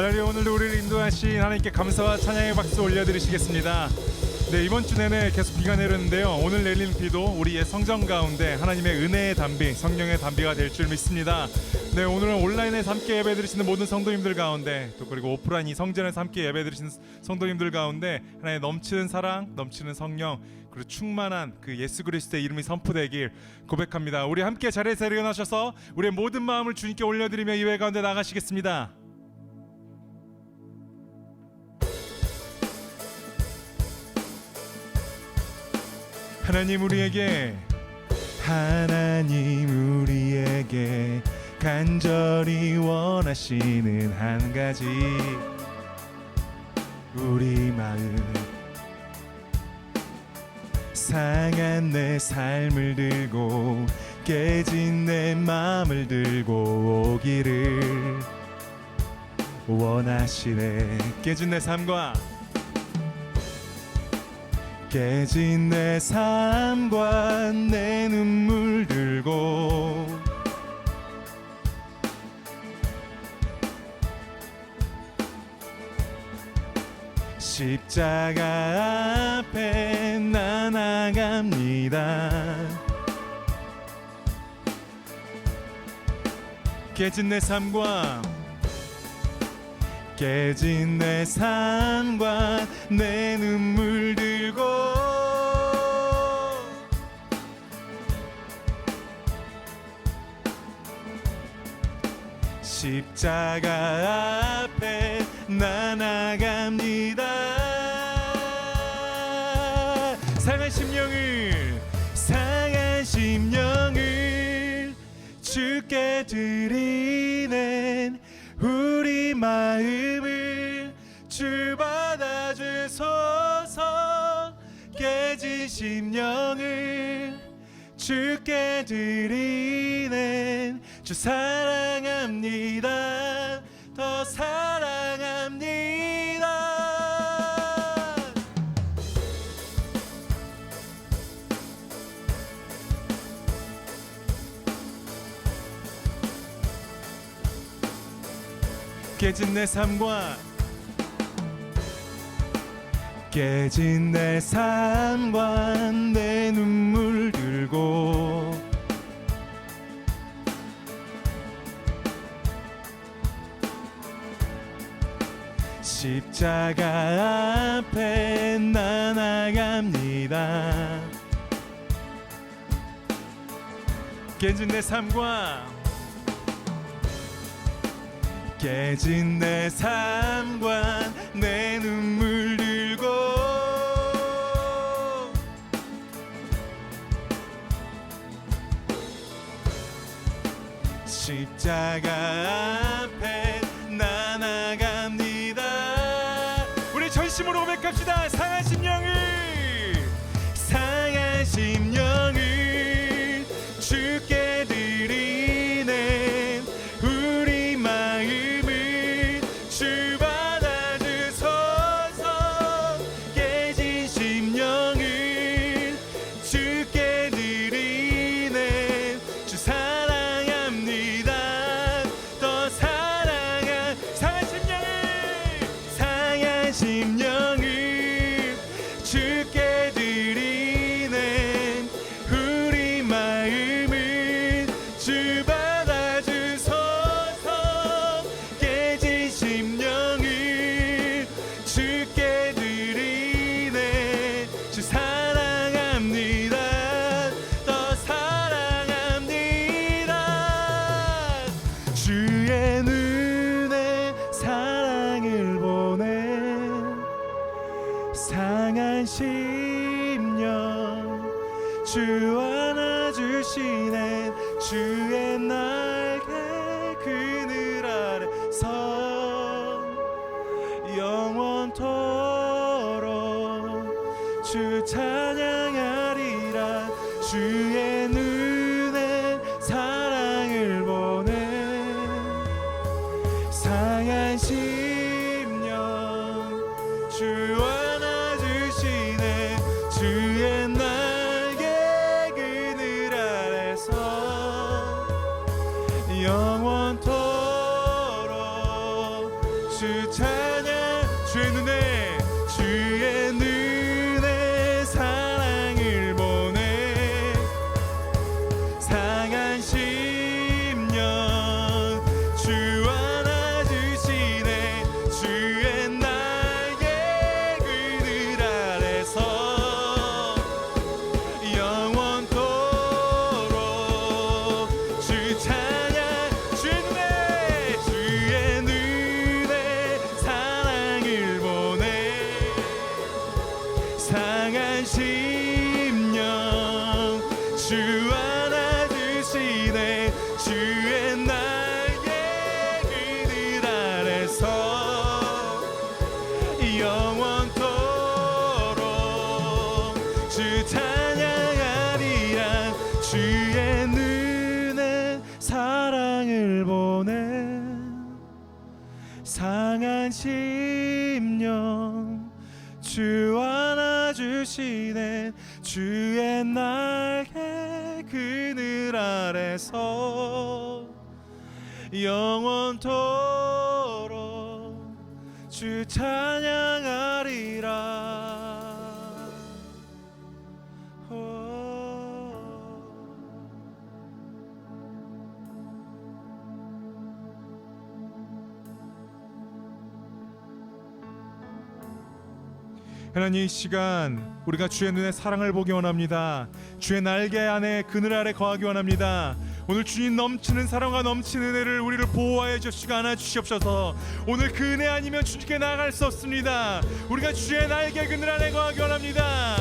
하나님, 오늘도 우리를 인도하신 하나님께 감사와 찬양의 박수 올려드리시겠습니다. 네, 이번 주 내내 계속 비가 내렸는데요, 오늘 내리는 비도 우리의 성전 가운데 하나님의 은혜의 담비, 성령의 담비가 될 줄 믿습니다. 네, 오늘은 온라인에서 함께 예배드리시는 모든 성도님들 가운데, 또 그리고 오프라인 이 성전에서 함께 예배드리시는 성도님들 가운데 하나님의 넘치는 사랑, 넘치는 성령, 그리고 충만한 그 예수 그리스도의 이름이 선포되길 고백합니다. 우리 함께 자리에서 일어나셔서 우리의 모든 마음을 주님께 올려드리며 예배 가운데 나가시겠습니다. 하나님 우리에게 간절히 원하시는 한 가지, 우리 마음 상한 내 삶을 들고 깨진 내 마음을 들고 오기를 원하시네. 깨진 내 삶과 깨진 내 삶과 내 눈물 들고 십자가 앞에 나아갑니다. 깨진 내 삶과 깨진 내 삶과 내 눈물 들고 십자가 앞에 나아갑니다. 상한 심령을 주께 드리는 우리 마음을 주 받아주소서. 깨진 심령을 주께 드리는 주 사랑합니다. 더 사랑합니다. 깨진 내 삶과 깨진 내 삶과 내 눈물 들고 십자가 앞에 나아갑니다. 깨진 내 삶과 깨진 내 삶과 내 눈물 들고 십자가 앞에 나아갑니다. 우리 전심으로 고백합시다. 상한 심령을 주께 드리는 우리 마음을 주 받아주소서. 깨진 심령을 주께 드리는 주 사랑합니다. 더 상한 심령을 주께 드리는 우리 마음을 주 받아주소서. 깨진 심령을 주께 드리는 주 사랑합니다. 더 사랑합니다. 주의 눈에 사랑을 보내 상한 심령 주 안아주시네. 주의 날개 그늘 아래서 영원토록 주 찬양하리라. 주의 눈에 사랑을 보내 상한 심령 주 안아주시네. 주의 날개 그늘 아래서 영원토록 주 상한 심령 주 안아주시네. 주의 날개 그늘 아래서 영원토록 주 찬양하리라. 주의 눈에 사랑을 보내 상한 심령 주 안아주시네. 주의 날개 그늘 아래서 영원토록 주 찬양하리라. 하나님, 이 시간 우리가 주의 눈에 사랑을 보기 원합니다. 주의 날개 안에 그늘 아래 거하기 원합니다. 오늘 주님 넘치는 사랑과 넘치는 은혜를 우리를 보호하여 주시고 안아주시옵소서. 오늘 그 은혜 아니면 주님께 나아갈 수 없습니다. 우리가 주의 날개 그늘 아래 거하기 원합니다.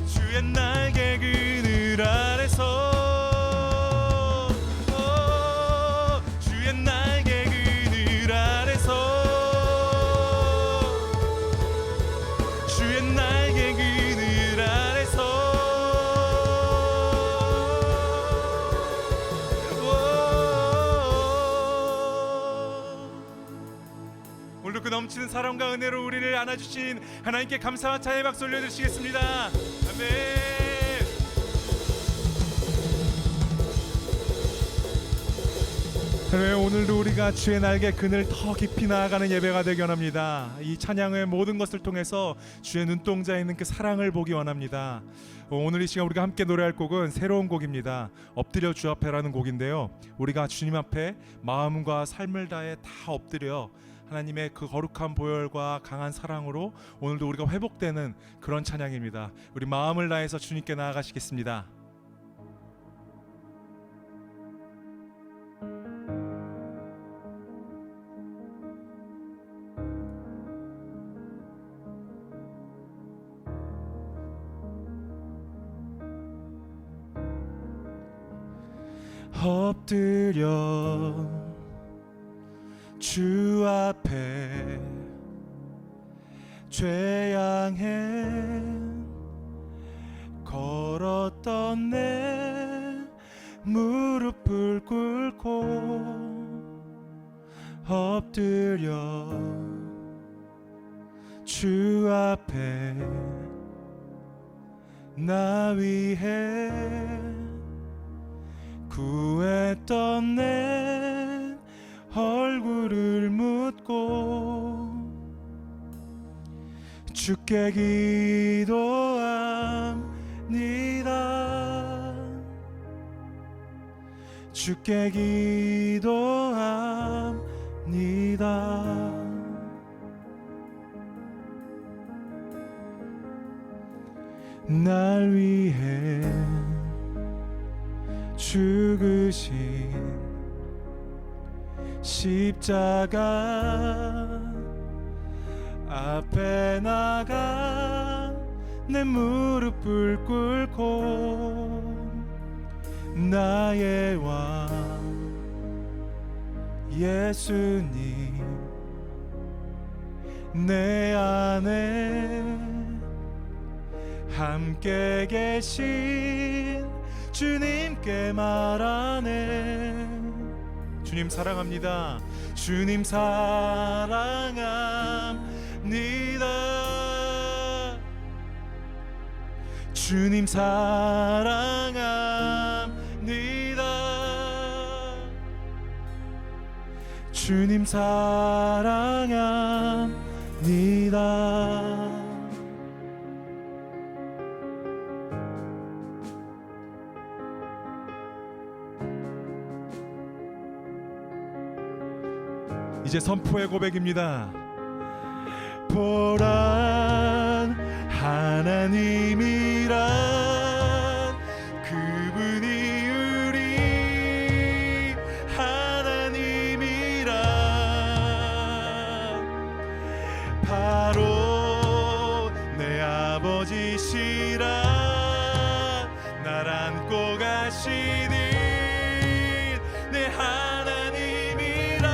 주의 날개 그늘 아래서 주의 날개 그늘 아래서 주의 날개 그늘 아래서 오늘도 그 넘치는 사랑과 은혜로 우리를 안아주신 하나님께 감사와 찬양의 박수 올려드리시겠습니다. 아멘. 그래, 오늘도 우리가 주의 날개 그늘 더 깊이 나아가는 예배가 되기 원합니다. 이 찬양의 모든 것을 통해서 주의 눈동자에 있는 그 사랑을 보기 원합니다. 오늘 이 시간 우리가 함께 노래할 곡은 새로운 곡입니다. 엎드려 주 앞에라는 곡인데요, 우리가 주님 앞에 마음과 삶을 다해 다 엎드려 하나님의 그 거룩한 보혈과 강한 사랑으로 오늘도 우리가 회복되는 그런 찬양입니다. 우리 마음을 다해서 주님께 나아가시겠습니다. 엎드려 주 앞에 죄 향해 걸었던 내 무릎을 꿇고 엎드려 주 앞에 나 위해 구했던 내 얼굴을 묻고 주께 기도합니다. 주께 기도합니다. 날 위해 죽으신 십자가 앞에 나가 내 무릎을 꿇고 나의 왕 예수님 내 안에 함께 계신 주님께 말하네. 주님 사랑합니다. 주님 사랑합니다. 주님 사랑합니다. 주님 사랑합니다. 이제 선포의 고백입니다. 보란 하나님이란 그분이 우리 하나님이란 바로 내 아버지시라 날 안고 가시는 내 하나님이라.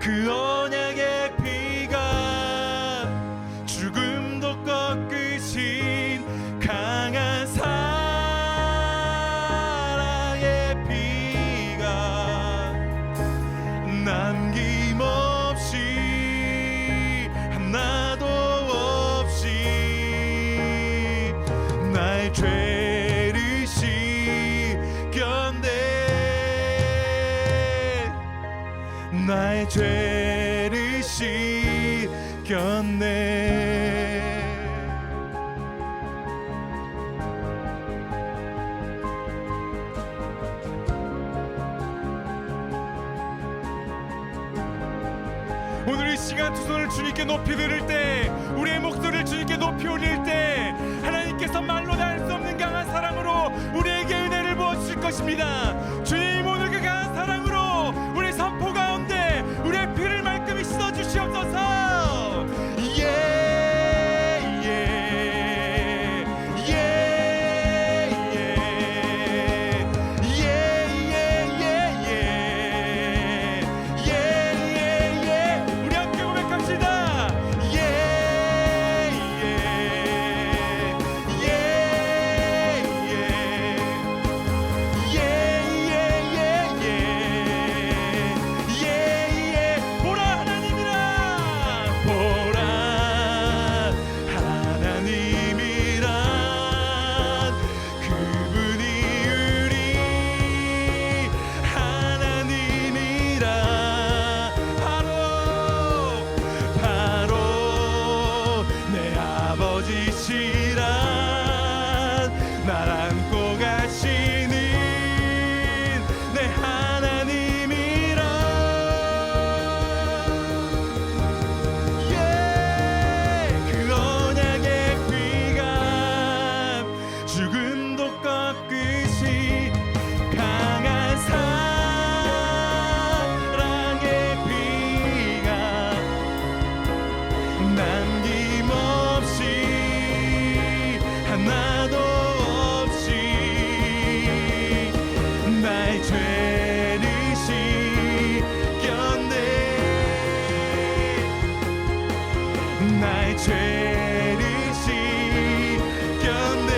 그 언약의 피가 죽음도 꺾으신 강한 사랑의 피가 남김없이 하나도 없이 나의 죄를 씻겼네. 나의 죄를 씻겼네. 오늘 이 시간 두 손을 주님께 높이 들을 때, 우리의 목소리를 주님께 높이 올릴 때 하나님께서 말로 다 할 수 없는 강한 사랑으로 우리에게 은혜를 부어주실 것입니다. 주님, 오늘 그 강한 사랑으로 우리 선포 가운데 우리의 피를 말끔히 씻어주시옵소서. 날 안고 가시는 내 하나님이라. 그 언약의 피가 죽음도 꺾으시 강한 사랑의 피가 남김없이 하나도 나의 죄를 씻겼네. 나의 죄를 씻겼네.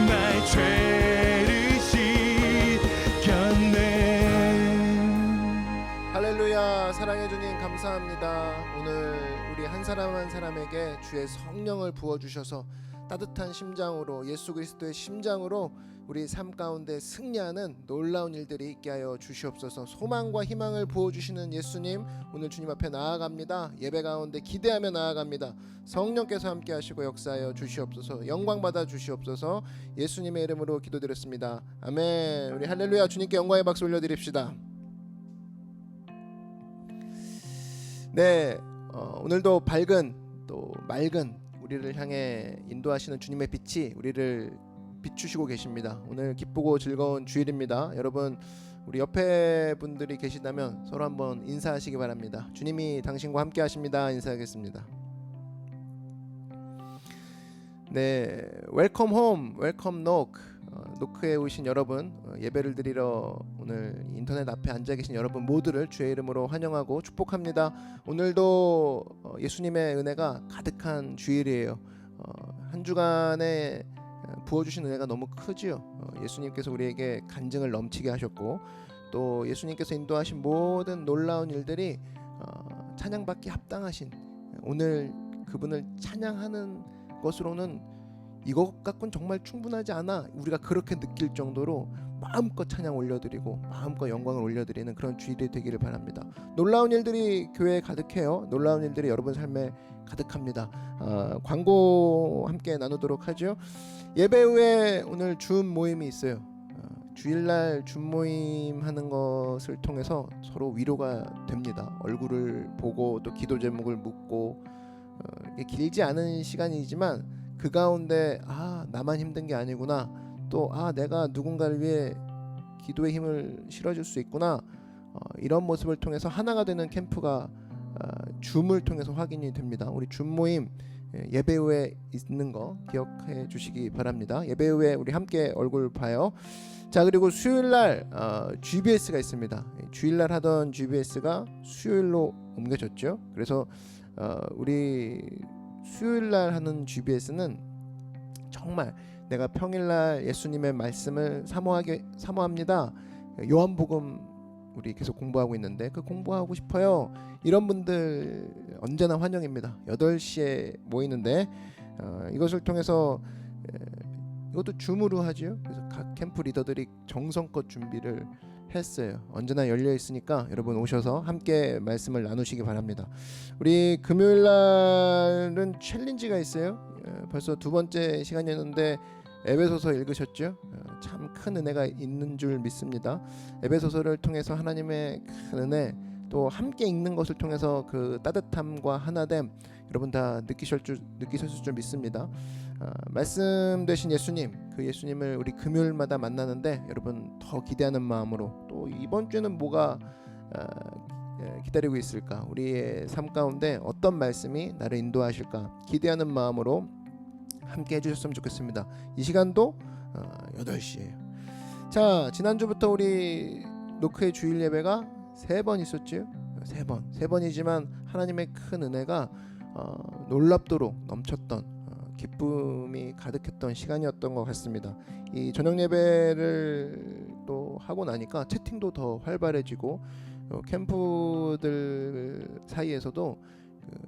나의 죄를 씻겼네. 할렐루야. 사랑해 주님 감사합니다. 오늘 우리 한 사람 한 사람에게 주의 성령을 부어주셔서 따뜻한 심장으로, 예수 그리스도의 심장으로 우리 삶 가운데 승리하는 놀라운 일들이 있게 하여 주시옵소서. 소망과 희망을 부어주시는 예수님, 오늘 주님 앞에 나아갑니다. 예배 가운데 기대하며 나아갑니다. 성령께서 함께 하시고 역사하여 주시옵소서. 영광 받아 주시옵소서. 예수님의 이름으로 기도드렸습니다. 아멘. 우리 할렐루야. 주님께 영광의 박수 올려드립시다. 네, 오늘도 밝은 또 맑은 우리를 향해 인도하시는 주님의 빛이 우리를 비추시고 계십니다. 오늘 기쁘고 즐거운 주일입니다. 여러분, 우리 옆에 분들이 계시다면 서로 한번 인사하시기 바랍니다. 주님이 당신과 함께 하십니다. 인사하겠습니다. 네, 웰컴 홈, 웰컴 노크. 노크에 오신 여러분, 예배를 드리러 오늘 인터넷 앞에 앉아 계신 여러분 모두를 주의 이름으로 환영하고 축복합니다. 오늘도 예수님의 은혜가 가득한 주일이에요. 한 주간에 부어주신 은혜가 너무 크지요. 예수님께서 우리에게 간증을 넘치게 하셨고, 또 예수님께서 인도하신 모든 놀라운 일들이 찬양받기 합당하신, 오늘 그분을 찬양하는 것으로는 이것 갖고는 정말 충분하지 않아, 우리가 그렇게 느낄 정도로 마음껏 찬양 올려드리고 마음껏 영광을 올려드리는 그런 주일이 되기를 바랍니다. 놀라운 일들이 교회에 가득해요. 놀라운 일들이 여러분 삶에 가득합니다. 광고 함께 나누도록 하죠. 예배 후에 오늘 줌 모임이 있어요. 주일날 줌 모임 하는 것을 통해서 서로 위로가 됩니다. 얼굴을 보고 또 기도 제목을 묻고, 길지 않은 시간이지만 그 가운데 나만 힘든 게 아니구나, 또 내가 누군가를 위해 기도의 힘을 실어줄 수 있구나. 이런 모습을 통해서 하나가 되는 캠프가 줌을 통해서 확인이 됩니다. 우리 줌 모임 예배 후에 있는 거 기억해 주시기 바랍니다. 예배 후에 우리 함께 얼굴 봐요. 자, 그리고 수요일날 GBS가 있습니다. 주일날 하던 GBS가 수요일로 옮겨졌죠. 그래서 우리 수요일날 하는 GBS는 정말 내가 평일날 예수님의 말씀을 사모합니다. 요한복음 우리 계속 공부하고 있는데 그 공부하고 싶어요. 이런 분들 언제나 환영입니다. 8시에 모이는데 이것을 통해서 이것도 줌으로 하죠. 그래서 각 캠프 리더들이 정성껏 준비를 했어요. 언제나 열려 있으니까 여러분 오셔서 함께 말씀을 나누시기 바랍니다. 우리 금요일 날은 챌린지가 있어요. 벌써 두 번째 시간이었는데 에베소서 읽으셨죠? 참 큰 은혜가 있는 줄 믿습니다. 에베소서를 통해서 하나님의 큰 은혜, 또 함께 읽는 것을 통해서 그 따뜻함과 하나됨 여러분 다 느끼셨을 줄 믿습니다. 말씀되신 예수님, 그 예수님을 우리 금요일마다 만나는데 여러분 더 기대하는 마음으로, 또 이번 주에는 뭐가 기다리고 있을까, 우리의 삶 가운데 어떤 말씀이 나를 인도하실까 기대하는 마음으로 함께 해주셨으면 좋겠습니다. 이 시간도 8시에요. 자, 지난주부터 우리 노크의 주일 예배가 3번 있었죠. 3번이지만 하나님의 큰 은혜가 놀랍도록 넘쳤던 기쁨이 가득했던 시간이었던 것 같습니다. 이 저녁 예배를 또 하고 나니까 채팅도 더 활발해지고 캠프들 사이에서도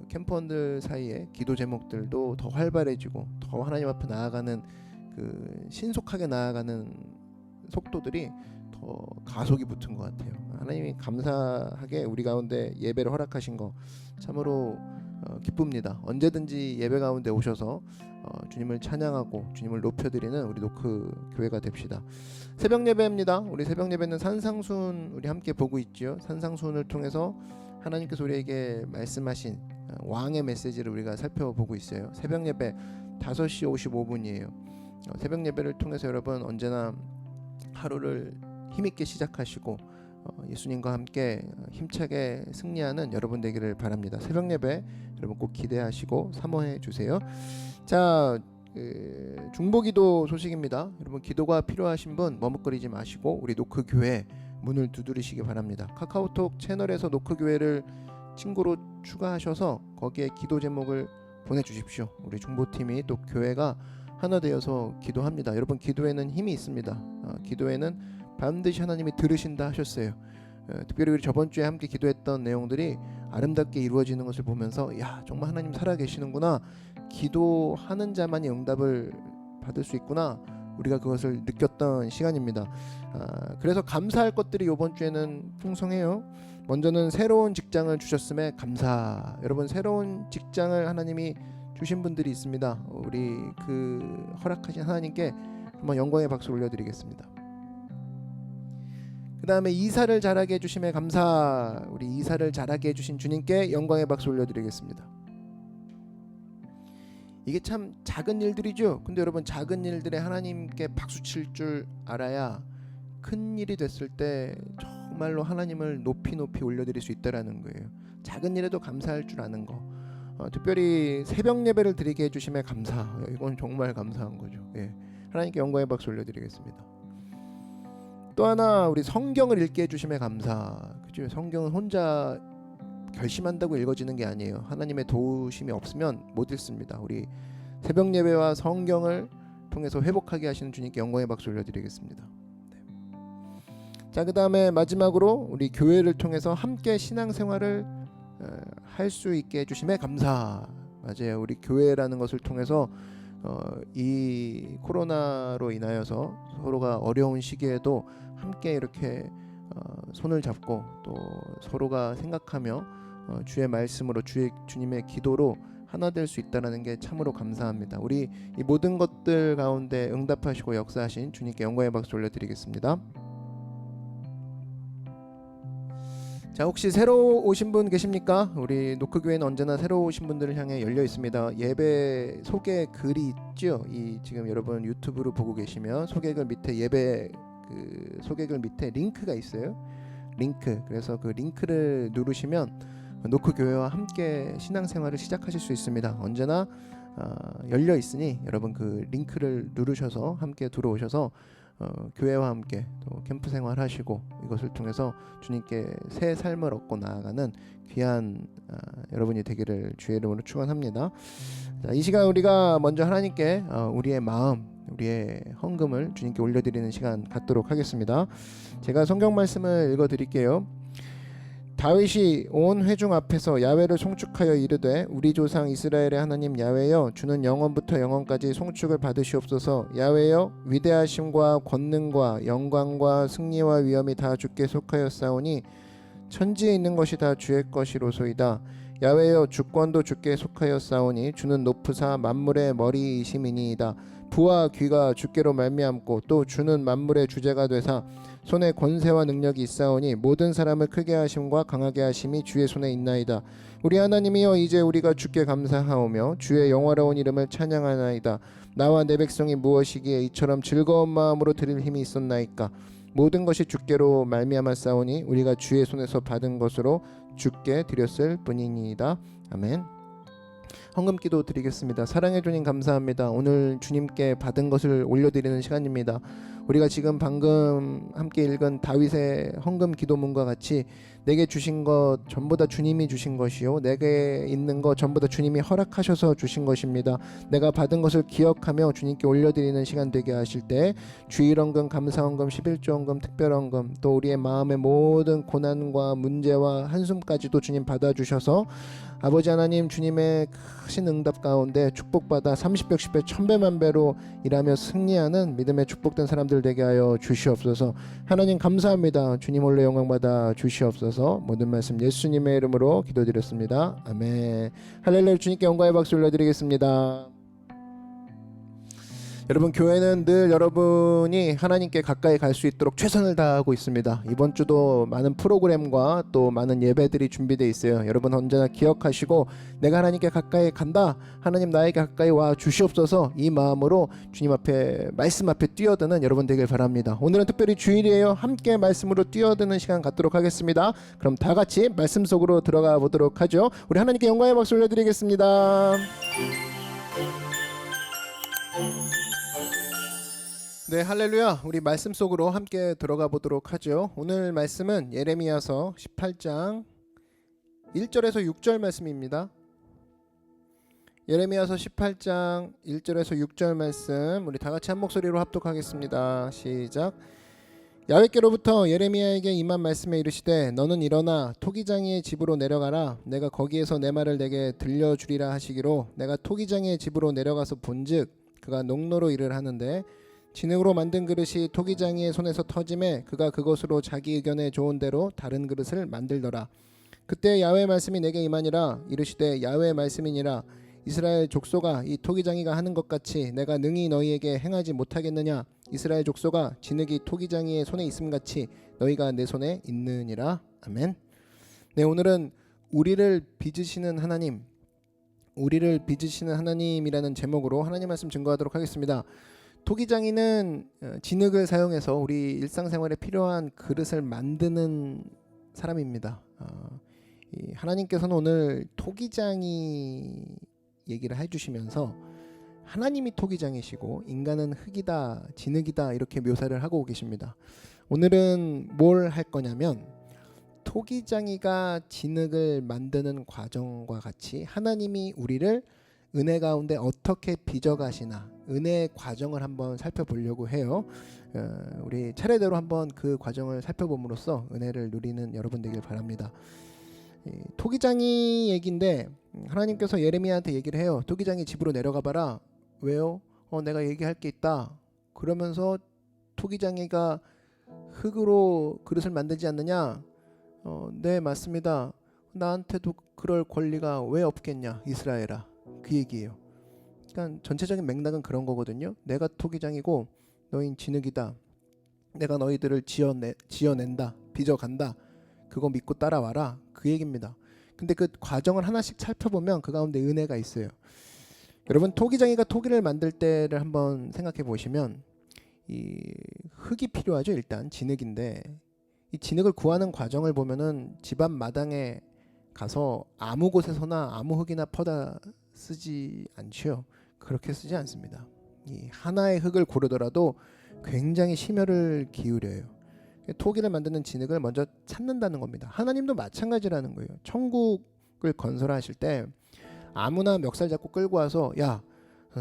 캠퍼원들 사이에 기도 제목들도 더 활발해지고 더 하나님 앞에 나아가는 그 신속하게 나아가는 속도들이 더 가속이 붙은 것 같아요. 하나님이 감사하게 우리 가운데 예배를 허락하신 거 참으로 기쁩니다. 언제든지 예배 가운데 오셔서 주님을 찬양하고 주님을 높여드리는 우리 노크 교회가 됩시다. 새벽 예배입니다. 우리 새벽 예배는 산상순 우리 함께 보고 있죠. 산상순을 통해서 하나님께서 우리에게 말씀하신 왕의 메시지를 우리가 살펴보고 있어요. 새벽 예배 5시 55분이에요. 새벽 예배를 통해서 여러분 언제나 하루를 힘있게 시작하시고 예수님과 함께 힘차게 승리하는 여러분 되기를 바랍니다. 새벽 예배 여러분 꼭 기대하시고 사모해 주세요. 자, 중보기도 소식입니다. 여러분 기도가 필요하신 분 머뭇거리지 마시고 우리 노크 교회 문을 두드리시기 바랍니다. 카카오톡 채널에서 노크 교회를 친구로 추가하셔서 거기에 기도 제목을 보내주십시오. 우리 중보팀이 또 교회가 하나 되어서 기도합니다. 여러분 기도에는 힘이 있습니다. 기도에는 반드시 하나님이 들으신다 하셨어요. 특별히 우리 저번 주에 함께 기도했던 내용들이 아름답게 이루어지는 것을 보면서 야, 정말 하나님 살아계시는구나, 기도하는 자만이 응답을 받을 수 있구나, 우리가 그것을 느꼈던 시간입니다. 그래서 감사할 것들이 이번 주에는 풍성해요. 먼저는 새로운 직장을 주셨음에 감사. 여러분 새로운 직장을 하나님이 주신 분들이 있습니다. 우리 그 허락하신 하나님께 한번 영광의 박수 올려드리겠습니다. 그 다음에 이사를 잘하게 해주심에 감사. 우리 이사를 잘하게 해주신 주님께 영광의 박수 올려드리겠습니다. 이게 참 작은 일들이죠. 근데 여러분 작은 일들에 하나님께 박수 칠 줄 알아야 큰 일이 됐을 때 정말로 하나님을 높이 올려드릴 수 있다라는 거예요. 작은 일에도 감사할 줄 아는 거. 특별히 새벽 예배를 드리게 해주심에 감사. 이건 정말 감사한 거죠. 예. 하나님께 영광의 박수 올려드리겠습니다. 또 하나 우리 성경을 읽게 해주심에 감사. 그죠? 성경은 혼자 결심한다고 읽어지는 게 아니에요. 하나님의 도우심이 없으면 못 읽습니다. 우리 새벽 예배와 성경을 통해서 회복하게 하시는 주님께 영광의 박수 올려드리겠습니다. 네. 자, 그 다음에 마지막으로 우리 교회를 통해서 함께 신앙생활을 할 수 있게 해주심에 감사. 맞아요. 우리 교회라는 것을 통해서 이 코로나로 인하여서 서로가 어려운 시기에도 함께 이렇게 손을 잡고 또 서로가 생각하며 주의 말씀으로 주님의 기도로 하나 될 수 있다는 게 참으로 감사합니다. 우리 이 모든 것들 가운데 응답하시고 역사하신 주님께 영광의 박수 올려드리겠습니다. 자, 혹시 새로 오신 분 계십니까? 우리 노크교회는 언제나 새로 오신 분들을 향해 열려 있습니다. 예배 소개 글이 있죠. 이 지금 여러분 유튜브로 보고 계시면 소개글 밑에 예배 그 소개글 밑에 링크가 있어요. 링크. 그래서 그 링크를 누르시면 노크 교회와 함께 신앙생활을 시작하실 수 있습니다. 언제나 열려 있으니 여러분 그 링크를 누르셔서 함께 들어오셔서 교회와 함께 또 캠프 생활하시고 이것을 통해서 주님께 새 삶을 얻고 나아가는 귀한 여러분이 되기를 주의 이름으로 축원합니다. 자, 이 시간 우리가 먼저 하나님께 우리의 마음, 우리의 헌금을 주님께 올려드리는 시간 갖도록 하겠습니다. 제가 성경 말씀을 읽어드릴게요. 다윗이 온 회중 앞에서 야훼를 송축하여 이르되 우리 조상 이스라엘의 하나님 야훼여 주는 영원부터 영원까지 송축을 받으시옵소서. 야훼여 위대하심과 권능과 영광과 승리와 위엄이 다 주께 속하였사오니 천지에 있는 것이 다 주의 것이로소이다. 야훼여 주권도 주께 속하였사오니 주는 높으사 만물의 머리이심이니이다. 부와 귀가 주께로 말미암고 또 주는 만물의 주제가 되사 손에 권세와 능력이 있사오니 모든 사람을 크게 하심과 강하게 하심이 주의 손에 있나이다. 우리 하나님이여 이제 우리가 주께 감사하오며 주의 영화로운 이름을 찬양하나이다. 나와 내 백성이 무엇이기에 이처럼 즐거운 마음으로 드릴 힘이 있었나이까. 모든 것이 주께로 말미암았사오니 우리가 주의 손에서 받은 것으로 주께 드렸을 뿐이니이다. 아멘. 헌금기도 드리겠습니다. 사랑해 주님 감사합니다. 오늘 주님께 받은 것을 올려드리는 시간입니다. 우리가 지금 방금 함께 읽은 다윗의 헌금 기도문과 같이 내게 주신 것 전부 다 주님이 주신 것이요 내게 있는 것 전부 다 주님이 허락하셔서 주신 것입니다. 내가 받은 것을 기억하며 주님께 올려드리는 시간 되게 하실 때 주일헌금, 감사헌금, 11조헌금, 특별헌금 또 우리의 마음의 모든 고난과 문제와 한숨까지도 주님 받아주셔서 아버지 하나님 주님의 크신 응답 가운데 축복받아 30배, 60배, 1000배만 배로 일하며 승리하는 믿음의 축복된 사람들 되게 하여 주시옵소서. 하나님 감사합니다. 주님 홀로 영광받아 주시옵소서. 모든 말씀 예수님의 이름으로 기도드렸습니다. 아멘. 할렐루야. 주님께 영광의 박수 올려드리겠습니다. 여러분 교회는 늘 여러분이 하나님께 가까이 갈 수 있도록 최선을 다하고 있습니다. 이번 주도 많은 프로그램과 또 많은 예배들이 준비되어 있어요. 여러분 언제나 기억하시고 내가 하나님께 가까이 간다. 하나님 나에게 가까이 와 주시옵소서. 이 마음으로 주님 앞에 말씀 앞에 뛰어드는 여러분 되길 바랍니다. 오늘은 특별히 주일이에요. 함께 말씀으로 뛰어드는 시간 갖도록 하겠습니다. 그럼 다 같이 말씀 속으로 들어가 보도록 하죠. 우리 하나님께 영광의 박수 올려드리겠습니다. 네, 할렐루야. 우리 말씀 속으로 함께 들어가 보도록 하죠. 오늘 말씀은 예레미야서 18장 1절에서 6절 말씀입니다. 예레미야서 18장 1절에서 6절 말씀 우리 다 같이 한 목소리로 합독하겠습니다. 시작. 야훼께로부터 예레미야에게 임한 말씀에 이르시되 너는 일어나 토기장이의 집으로 내려가라. 내가 거기에서 내 말을 내게 들려주리라 하시기로 내가 토기장이의 집으로 내려가서 본즉 그가 농로로 일을 하는데 진흙으로 만든 그릇이 토기장이의 손에서 터짐에 그가 그것으로 자기 의견에 좋은 대로 다른 그릇을 만들더라. 그때 야훼의 말씀이 내게 임하니라. 이르시되 야훼의 말씀이니라. 이스라엘 족속아 이 토기장이가 하는 것 같이 내가 능히 너희에게 행하지 못하겠느냐. 이스라엘 족속아 진흙이 토기장이의 손에 있음같이 너희가 내 손에 있느니라. 아멘. 네, 오늘은 우리를 빚으시는 하나님, 우리를 빚으시는 하나님이라는 제목으로 하나님 말씀 증거하도록 하겠습니다. 토기장이는 진흙을 사용해서 우리 일상생활에 필요한 그릇을 만드는 사람입니다. 하나님께서는 오늘 토기장이 얘기를 해주시면서 하나님이 토기장이시고 인간은 흙이다, 진흙이다 이렇게 묘사를 하고 계십니다. 오늘은 뭘 할 거냐면 토기장이가 진흙을 만드는 과정과 같이 하나님이 우리를 은혜 가운데 어떻게 빚어가시나 은혜의 과정을 한번 살펴보려고 해요. 우리 차례대로 한번 그 과정을 살펴봄으로써 은혜를 누리는 여러분 되길 바랍니다. 토기장이 얘기인데 하나님께서 예레미야한테 얘기를 해요. 토기장이 집으로 내려가 봐라. 왜요? 내가 얘기할 게 있다. 그러면서 토기장이가 흙으로 그릇을 만들지 않느냐? 네, 맞습니다. 나한테도 그럴 권리가 왜 없겠냐, 이스라엘아. 그 얘기예요. 그러니까 전체적인 맥락은 그런 거거든요. 내가 토기장이고 너희는 진흙이다. 내가 너희들을 지어낸다, 빚어간다. 그거 믿고 따라와라. 그 얘기입니다. 근데 그 과정을 하나씩 살펴보면 그 가운데 은혜가 있어요. 여러분 토기장이가 토기를 만들 때를 한번 생각해 보시면 이 흙이 필요하죠. 일단 진흙인데 이 진흙을 구하는 과정을 보면은 집안 마당에 가서 아무 곳에서나 아무 흙이나 퍼다 쓰지 않죠. 그렇게 쓰지 않습니다. 이 하나의 흙을 고르더라도 굉장히 심혈을 기울여요. 토기를 만드는 진흙을 먼저 찾는다는 겁니다. 하나님도 마찬가지라는 거예요. 천국을 건설하실 때 아무나 멱살 잡고 끌고 와서 야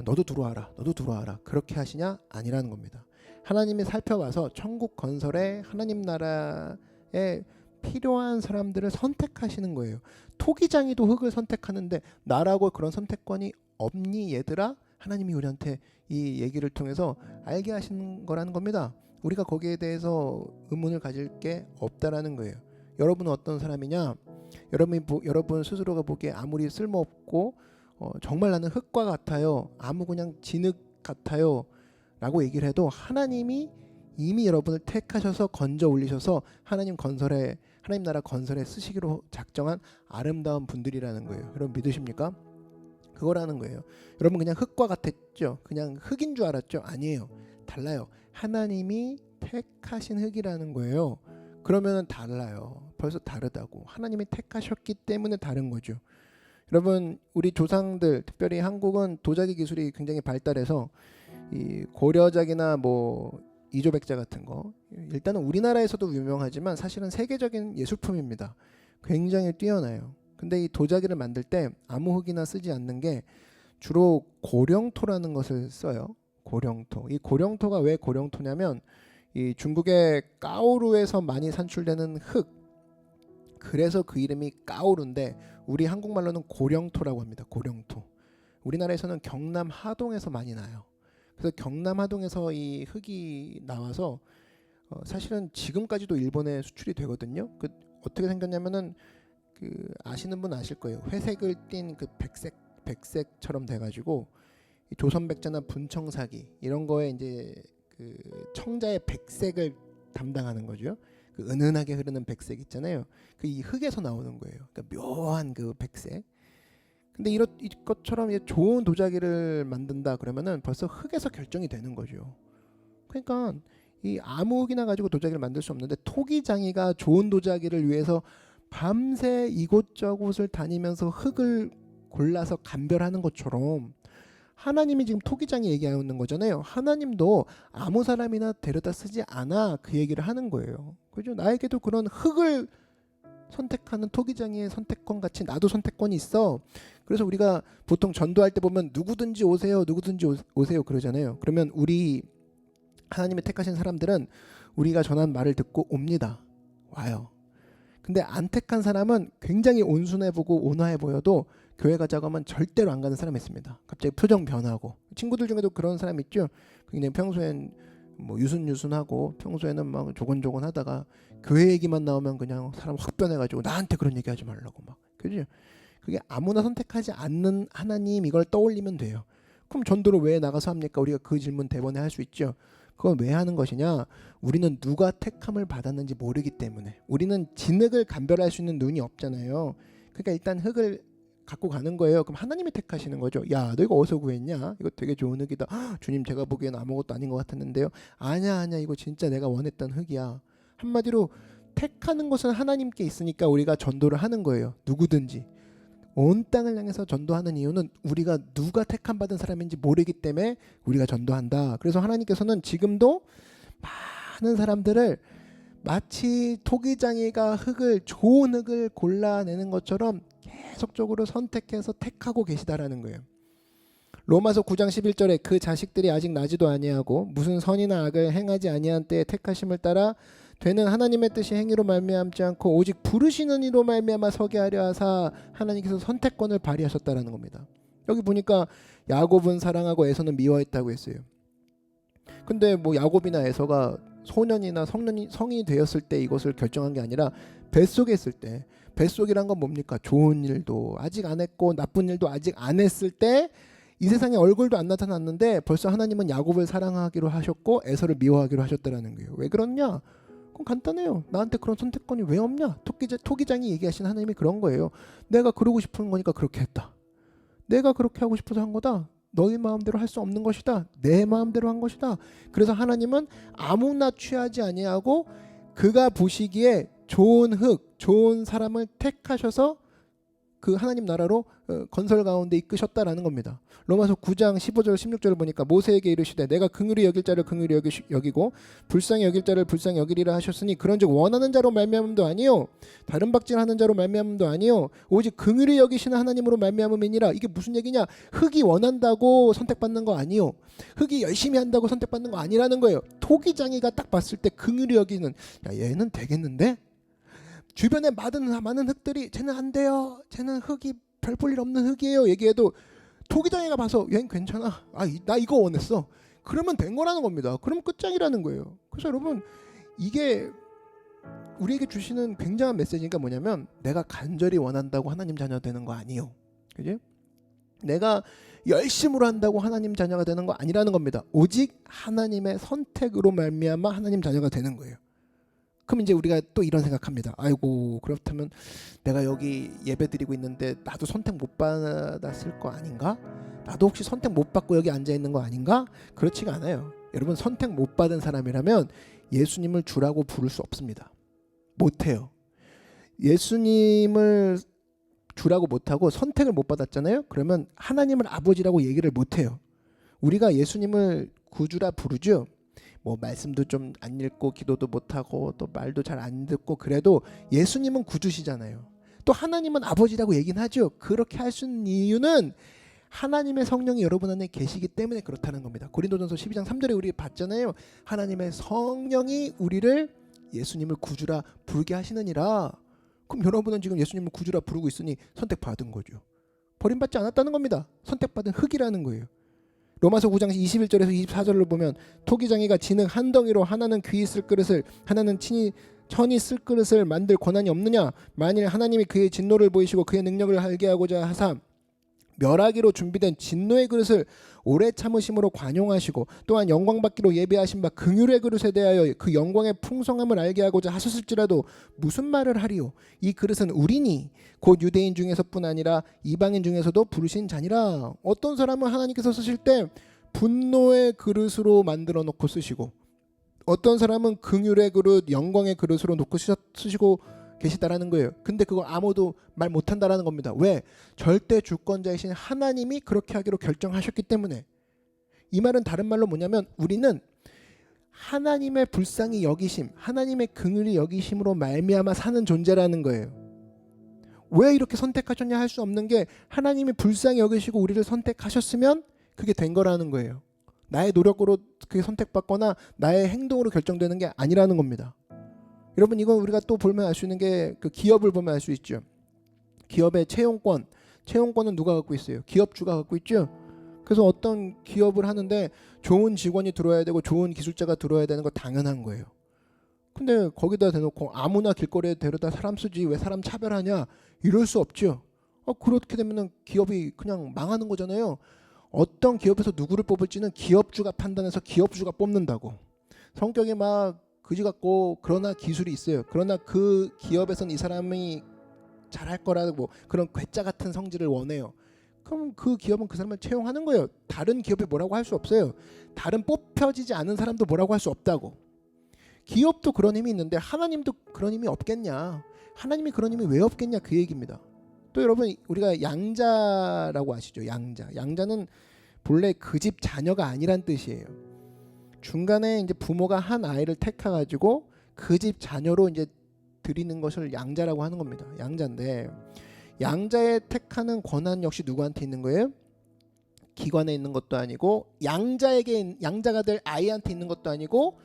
너도 들어와라 너도 들어와라 그렇게 하시냐? 아니라는 겁니다. 하나님이 살펴봐서 천국 건설에 하나님 나라에 필요한 사람들을 선택하시는 거예요. 토기장이도 흙을 선택하는데 나라고 그런 선택권이 없니 얘들아? 하나님이 우리한테 이 얘기를 통해서 알게 하시는 거라는 겁니다. 우리가 거기에 대해서 의문을 가질 게 없다라는 거예요. 여러분은 어떤 사람이냐? 여러분 스스로가 보기에 아무리 쓸모없고 정말 나는 흙과 같아요. 아무 그냥 진흙 같아요. 라고 얘기를 해도 하나님이 이미 여러분을 택하셔서 건져 올리셔서 하나님 나라 건설에 쓰시기로 작정한 아름다운 분들이라는 거예요. 여러분 믿으십니까? 그거라는 거예요. 여러분 그냥 흙과 같았죠? 그냥 흙인 줄 알았죠? 아니에요. 달라요. 하나님이 택하신 흙이라는 거예요. 그러면은 달라요. 벌써 다르다고. 하나님이 택하셨기 때문에 다른 거죠. 여러분 우리 조상들 특별히 한국은 도자기 기술이 굉장히 발달해서 이 고려작이나 뭐 이조백자 같은 거 일단은 우리나라에서도 유명하지만 사실은 세계적인 예술품입니다. 굉장히 뛰어나요. 근데 이 도자기를 만들 때 아무 흙이나 쓰지 않는 게 주로 고령토라는 것을 써요. 고령토. 이 고령토가 왜 고령토냐면 이 중국의 까오루에서 많이 산출되는 흙. 그래서 그 이름이 까오루인데 우리 한국말로는 고령토라고 합니다. 고령토. 우리나라에서는 경남 하동에서 많이 나요. 그래서 경남 하동에서 이 흙이 나와서 사실은 지금까지도 일본에 수출이 되거든요. 그 어떻게 생겼냐면은 그 아시는 분 아실 거예요. 회색을 띤 그 백색처럼 돼가지고 조선백자나 분청사기 이런 거에 이제 그 청자의 백색을 담당하는 거죠. 그 은은하게 흐르는 백색 있잖아요. 그 이 흙에서 나오는 거예요. 그러니까 묘한 그 백색. 근데 이것처럼 좋은 도자기를 만든다 그러면은 벌써 흙에서 결정이 되는 거죠. 그러니까 이 아무 흙이나 가지고 도자기를 만들 수 없는데 토기장이가 좋은 도자기를 위해서 밤새 이곳저곳을 다니면서 흙을 골라서 감별하는 것처럼 하나님이 지금 토기장이 얘기하는 거잖아요. 하나님도 아무 사람이나 데려다 쓰지 않아 그 얘기를 하는 거예요. 그죠? 나에게도 그런 흙을 선택하는 토기장의 선택권 같이 나도 선택권이 있어. 그래서 우리가 보통 전도할 때 보면 누구든지 오세요, 누구든지 오세요 그러잖아요. 그러면 우리 하나님의 택하신 사람들은 우리가 전한 말을 듣고 옵니다. 와요. 근데 안 택한 사람은 굉장히 온순해 보고 온화해 보여도 교회 가자고 하면 절대로 안 가는 사람이 있습니다. 갑자기 표정 변하고 친구들 중에도 그런 사람 있죠. 굉장히 평소엔 뭐 유순유순하고 평소에는 막 조곤조곤하다가 교회 얘기만 나오면 그냥 사람 확 변해가지고 나한테 그런 얘기하지 말라고 막 그죠? 그게 아무나 선택하지 않는 하나님 이걸 떠올리면 돼요. 그럼 전도를 왜 나가서 합니까? 우리가 그 질문 대번에 할 수 있죠. 그건 왜 하는 것이냐? 우리는 누가 택함을 받았는지 모르기 때문에. 우리는 진흙을 감별할 수 있는 눈이 없잖아요. 그러니까 일단 흙을 갖고 가는 거예요. 그럼 하나님이 택하시는 거죠. 야, 너 이거 어디서 구했냐? 이거 되게 좋은 흙이다. 헉, 주님 제가 보기엔 아무것도 아닌 것 같았는데요. 아니야 이거 진짜 내가 원했던 흙이야. 한마디로 택하는 것은 하나님께 있으니까 우리가 전도를 하는 거예요. 누구든지. 온 땅을 향해서 전도하는 이유는 우리가 누가 택함 받은 사람인지 모르기 때문에 우리가 전도한다. 그래서 하나님께서는 지금도 많은 사람들을 마치 토기장이가 좋은 흙을 골라내는 것처럼 계속적으로 선택해서 택하고 계시다라는 거예요. 로마서 9장 11절에 그 자식들이 아직 나지도 아니하고 무슨 선이나 악을 행하지 아니한 때에 택하심을 따라 되는 하나님의 뜻이 행위로 말미암지 않고 오직 부르시는 이로 말미암아 서게 하려 하사 하나님께서 선택권을 발휘하셨다라는 겁니다. 여기 보니까 야곱은 사랑하고 에서는 미워했다고 했어요. 근데 뭐 야곱이나 에서가 소년이나 성인이 되었을 때 이것을 결정한 게 아니라 뱃속에 있을 때, 뱃속이란 건 뭡니까? 좋은 일도 아직 안 했고 나쁜 일도 아직 안 했을 때 이 세상에 얼굴도 안 나타났는데 벌써 하나님은 야곱을 사랑하기로 하셨고 에서를 미워하기로 하셨다라는 거예요. 왜 그렇냐? 그건 간단해요. 나한테 그런 선택권이 왜 없냐? 토기장이 얘기하신 하나님이 그런 거예요. 내가 그러고 싶은 거니까 그렇게 했다. 내가 그렇게 하고 싶어서 한 거다. 너희 마음대로 할 수 없는 것이다. 내 마음대로 한 것이다. 그래서 하나님은 아무나 취하지 아니하고 그가 보시기에 좋은 좋은 사람을 택하셔서 그 하나님 나라로 건설 가운데 이끄셨다라는 겁니다. 로마서 9장 15절 16절을 보니까 모세에게 이르시되 내가 긍휼히 여길 자를 긍휼히 여기고 불쌍히 여길 자를 불쌍히 여기리라 하셨으니 그런즉 원하는 자로 말미암음도 아니요 다른 박질하는 자로 말미암음도 아니요 오직 긍휼히 여기시는 하나님으로 말미암음이니라. 이게 무슨 얘기냐? 흙이 원한다고 선택받는 거 아니요, 흙이 열심히 한다고 선택받는 거 아니라는 거예요. 토기장이가 딱 봤을 때 긍휼히 여기는, 야 얘는 되겠는데? 주변에 많은 흙들이 쟤는 안 돼요, 쟤는 흙이 별 볼 일 없는 흙이에요 얘기해도 토기장애가 봐서 얘는 괜찮아, 나 이거 원했어, 그러면 된 거라는 겁니다. 그럼 끝장이라는 거예요. 그래서 여러분 이게 우리에게 주시는 굉장한 메시지가 뭐냐면 내가 간절히 원한다고 하나님 자녀 되는 거 아니요, 그지? 내가 열심으로 한다고 하나님 자녀가 되는 거 아니라는 겁니다. 오직 하나님의 선택으로 말미암아 하나님 자녀가 되는 거예요. 그럼 이제 우리가 또 이런 생각합니다. 아이고 그렇다면 내가 여기 예배 드리고 있는데 나도 선택 못 받았을 거 아닌가? 나도 혹시 선택 못 받고 여기 앉아 있는 거 아닌가? 그렇지가 않아요. 여러분 선택 못 받은 사람이라면 예수님을 주라고 부를 수 없습니다. 못해요. 예수님을 주라고 못하고 선택을 못 받았잖아요. 그러면 하나님을 아버지라고 얘기를 못해요. 우리가 예수님을 구주라 부르죠. 뭐 말씀도 좀 안 읽고 기도도 못하고 또 말도 잘 안 듣고 그래도 예수님은 구주시잖아요. 또 하나님은 아버지라고 얘기는 하죠. 그렇게 할 수 있는 이유는 하나님의 성령이 여러분 안에 계시기 때문에 그렇다는 겁니다. 고린도전서 12장 3절에 우리 봤잖아요. 하나님의 성령이 우리를 예수님을 구주라 부르게 하시느니라. 그럼 여러분은 지금 예수님을 구주라 부르고 있으니 선택받은 거죠. 버림받지 않았다는 겁니다. 선택받은 흙이라는 거예요. 로마서 9장 21절에서 24절을 보면 토기장이가 진흙 한 덩이로 하나는 귀히 쓸 그릇을 하나는 천이 쓸 그릇을 만들 권한이 없느냐? 만일 하나님이 그의 진노를 보이시고 그의 능력을 알게 하고자 하사 멸하기로 준비된 진노의 그릇을 오래 참으심으로 관용하시고 또한 영광받기로 예비하신 바 긍휼의 그릇에 대하여 그 영광의 풍성함을 알게 하고자 하셨을지라도 무슨 말을 하리요? 이 그릇은 우리니 곧 유대인 중에서뿐 아니라 이방인 중에서도 부르신 자니라. 어떤 사람은 하나님께서 쓰실 때 분노의 그릇으로 만들어 놓고 쓰시고 어떤 사람은 긍휼의 그릇, 영광의 그릇으로 놓고 쓰시고 계시다라는 거예요. 근데 그걸 아무도 말 못한다라는 겁니다. 왜? 절대 주권자이신 하나님이 그렇게 하기로 결정하셨기 때문에. 이 말은 다른 말로 뭐냐면 우리는 하나님의 불쌍히 여기심, 하나님의 긍휼히 여기심으로 말미암아 사는 존재라는 거예요. 왜 이렇게 선택하셨냐 할 수 없는 게 하나님이 불쌍히 여기시고 우리를 선택하셨으면 그게 된 거라는 거예요. 나의 노력으로 그게 선택받거나 나의 행동으로 결정되는 게 아니라는 겁니다. 여러분 이건 우리가 또 보면 알 수 있는 게 그 기업을 보면 알 수 있죠. 기업의 채용권은 누가 갖고 있어요? 기업주가 갖고 있죠. 그래서 어떤 기업을 하는데 좋은 직원이 들어와야 되고 좋은 기술자가 들어와야 되는 거 당연한 거예요. 근데 거기다 대놓고 아무나 길거리에 데려다 사람 쓰지 왜 사람 차별하냐? 이럴 수 없죠. 그렇게 되면 기업이 그냥 망하는 거잖아요. 어떤 기업에서 누구를 뽑을지는 기업주가 판단해서 기업주가 뽑는다고. 성격이 막 그지 같고 그러나 기술이 있어요. 그러나 그 기업에서는 이 사람이 잘할 거라고 그런 괴짜 같은 성질을 원해요. 그럼 그 기업은 그 사람을 채용하는 거예요. 다른 기업이 뭐라고 할 수 없어요. 다른 뽑혀지지 않은 사람도 뭐라고 할 수 없다고. 기업도 그런 힘이 있는데 하나님도 그런 힘이 없겠냐? 하나님이 그런 힘이 왜 없겠냐? 그 얘기입니다. 또 여러분 우리가 양자라고 아시죠? 양자는 본래 그 집 자녀가 아니란 뜻이에요. 중간에 이제 부모가 한 아이를 택해 가지고 그 집 자녀로 이제 드리는 것을 양자라고 하는 겁니다. 양자인데 양자에 택하는 권한 역시 누구한테 있는 거예요? 기관에 있는 것도 아니고 양자가 될 아이한테 있는 것도 아니고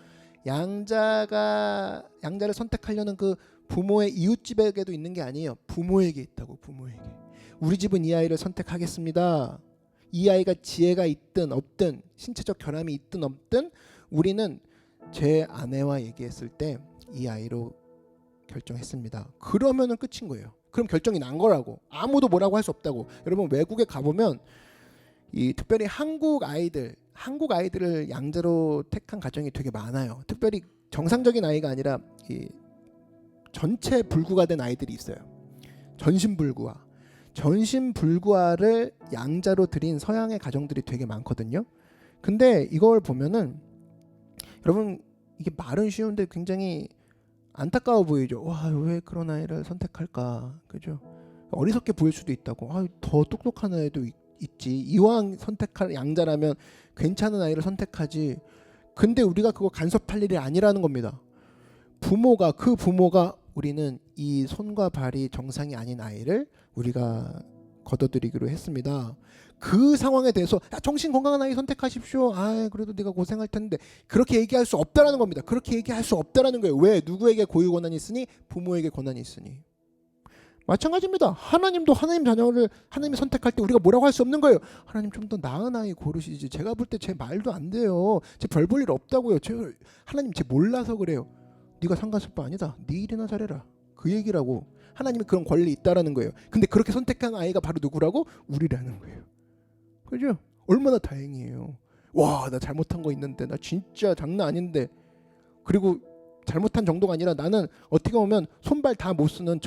양자를 선택하려는 그 부모의 이웃집에게도 있는 게 아니에요. 부모에게 있다고. 부모에게. 우리 집은 이 아이를 선택하겠습니다. 이 아이가 지혜가 있든 없든 신체적 결함이 있든 없든 우리는 제 아내와 얘기했을 때 이 아이로 결정했습니다. 그러면은 끝인 거예요. 그럼 결정이 난 거라고. 아무도 뭐라고 할 수 없다고. 여러분 외국에 가보면 이 특별히 한국 아이들을 양자로 택한 가정이 되게 많아요. 특별히 정상적인 아이가 아니라 이 전체 불구가 된 아이들이 있어요. 전신불구화. 전신불구화를 양자로 드린 서양의 가정들이 되게 많거든요. 근데 이걸 보면은 여러분 이게 말은 쉬운데 굉장히 안타까워 보이죠. 와, 왜 그런 아이를 선택할까? 그죠? 어리석게 보일 수도 있다고. 아, 더 똑똑한 아이도 있지. 이왕 선택할 양자라면 괜찮은 아이를 선택하지. 근데 우리가 그거 간섭할 일이 아니라는 겁니다. 그 부모가 우리는 이 손과 발이 정상이 아닌 아이를 우리가 거둬들이기로 했습니다. 그 상황에 대해서 정신 건강한 아이 선택하십시오. 아, 그래도 네가 고생할 텐데 그렇게 얘기할 수 없다라는 겁니다. 그렇게 얘기할 수 없다라는 거예요. 왜? 누구에게 고유 권한이 있으니? 부모에게 권한이 있으니. 마찬가지입니다. 하나님도 하나님 자녀를 하나님이 선택할 때 우리가 뭐라고 할 수 없는 거예요. 하나님 좀 더 나은 아이 고르시지. 제가 볼 때 제 말도 안 돼요. 제 별 볼 일 없다고요. 하나님 제 몰라서 그래요. 네가 상관없을 바 아니다. 네 일이나 잘해라. 그 얘기라고. 하나님이 그런 권리 있다라는 거예요. 근데 그렇게 선택한 아이가 바로 누구라고? 우리라는 거예요. 그죠? 얼마나 다행이에요. 와, 나 잘못한 거 있는데 나 진짜 장난 아닌데. 그리고 잘못한 정도가 아니라 나는 어떻게 보면 손발 다 못 쓰는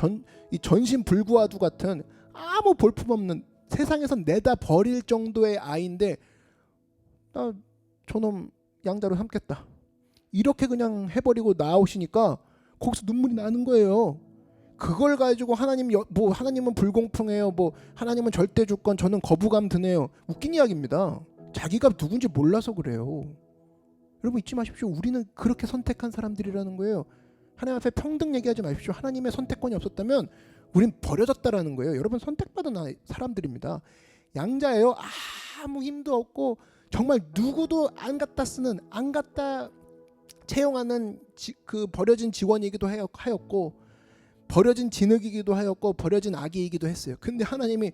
이 전신불구화두 같은 아무 볼품없는 세상에선 내다 버릴 정도의 아이인데 나 저놈 양자로 삼겠다. 이렇게 그냥 해버리고 나오시니까 거기서 눈물이 나는 거예요. 그걸 가지고 하나님은 불공평해요. 하나님은 절대 주권, 저는 거부감 드네요. 웃긴 이야기입니다. 자기가 누군지 몰라서 그래요. 여러분 잊지 마십시오. 우리는 그렇게 선택한 사람들이라는 거예요. 하나님 앞에 평등 얘기하지 마십시오. 하나님의 선택권이 없었다면 우린 버려졌다라는 거예요. 여러분 선택받은 사람들입니다. 양자예요. 아무 힘도 없고 정말 누구도 안 갖다 채용하는 그 버려진 직원이기도 하였고 버려진 진흙이기도 하였고 버려진 아기이기도 했어요. 근데 하나님이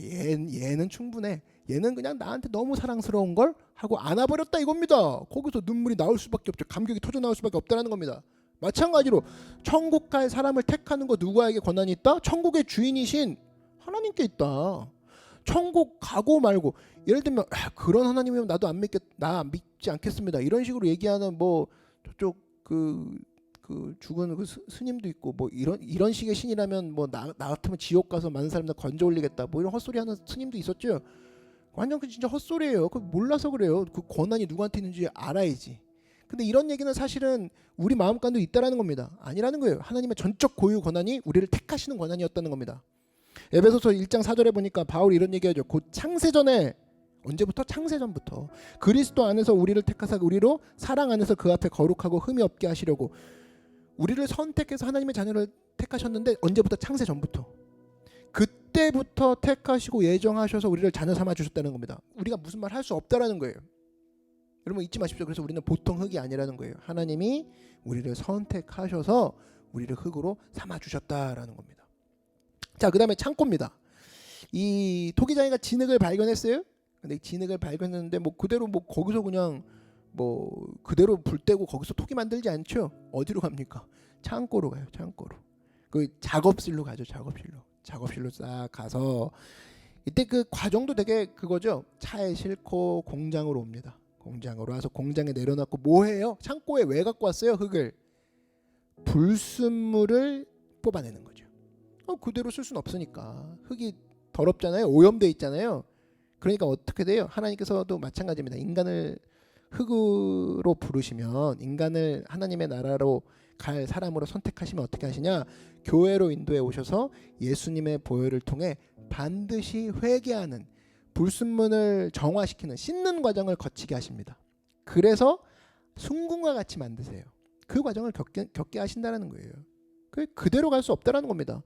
얘는 충분해. 얘는 그냥 나한테 너무 사랑스러운 걸 하고 안아버렸다 이겁니다. 거기서 눈물이 나올 수밖에 없죠. 감격이 터져 나올 수밖에 없다는 겁니다. 마찬가지로 천국 갈 사람을 택하는 거 누구에게 권한이 있다? 천국의 주인이신 하나님께 있다. 천국 가고 말고 예를 들면 그런 하나님이면 나도 나 믿지 않겠습니다. 이런 식으로 얘기하는 저쪽 그 죽은 그 스님도 있고 이런 식의 신이라면 나 같으면 지옥 가서 많은 사람들 건져 올리겠다 이런 헛소리 하는 스님도 있었죠. 완전 그 진짜 헛소리예요. 그 몰라서 그래요. 그 권한이 누구한테 있는지 알아야지. 근데 이런 얘기는 사실은 우리 마음간도 있다라는 겁니다. 아니라는 거예요. 하나님의 전적 고유 권한이 우리를 택하시는 권한이었다는 겁니다. 에베소서 1장 4절에 보니까 바울이 이런 얘기하죠. 곧 창세전에 언제부터? 창세전부터 그리스도 안에서 우리를 택하사 우리로 사랑 안에서 그 앞에 거룩하고 흠이 없게 하시려고 우리를 선택해서 하나님의 자녀를 택하셨는데 언제부터? 창세전부터. 그때부터 택하시고 예정하셔서 우리를 자녀 삼아 주셨다는 겁니다. 우리가 무슨 말 할 수 없다라는 거예요. 여러분 잊지 마십시오. 그래서 우리는 보통 흙이 아니라는 거예요. 하나님이 우리를 선택하셔서 우리를 흙으로 삼아 주셨다라는 겁니다. 자, 그다음에 창고입니다. 이 토기장이가 진흙을 발견했어요. 근데 진흙을 발견했는데 그대로 거기서 그냥 그대로 불 떼고 거기서 토기 만들지 않죠. 어디로 갑니까? 창고로 가요. 창고로. 그 작업실로 가죠. 작업실로 싹 가서 이때 그 과정도 되게 그거죠. 차에 싣고 공장으로 옵니다. 공장으로 와서 공장에 내려놓고 뭐 해요? 창고에 왜 갖고 왔어요? 흙을. 불순물을 뽑아내는 거죠. 그대로 쓸 수는 없으니까. 흙이 더럽잖아요. 오염돼 있잖아요. 그러니까 어떻게 돼요? 하나님께서도 마찬가지입니다. 인간을 흙으로 부르시면 인간을 하나님의 나라로 갈 사람으로 선택하시면 어떻게 하시냐? 교회로 인도해 오셔서 예수님의 보혈을 통해 반드시 회개하는 불순물을 정화시키는 씻는 과정을 거치게 하십니다. 그래서 순금과 같이 만드세요. 그 과정을 겪게 하신다는 거예요. 그대로 갈 수 없다라는 겁니다.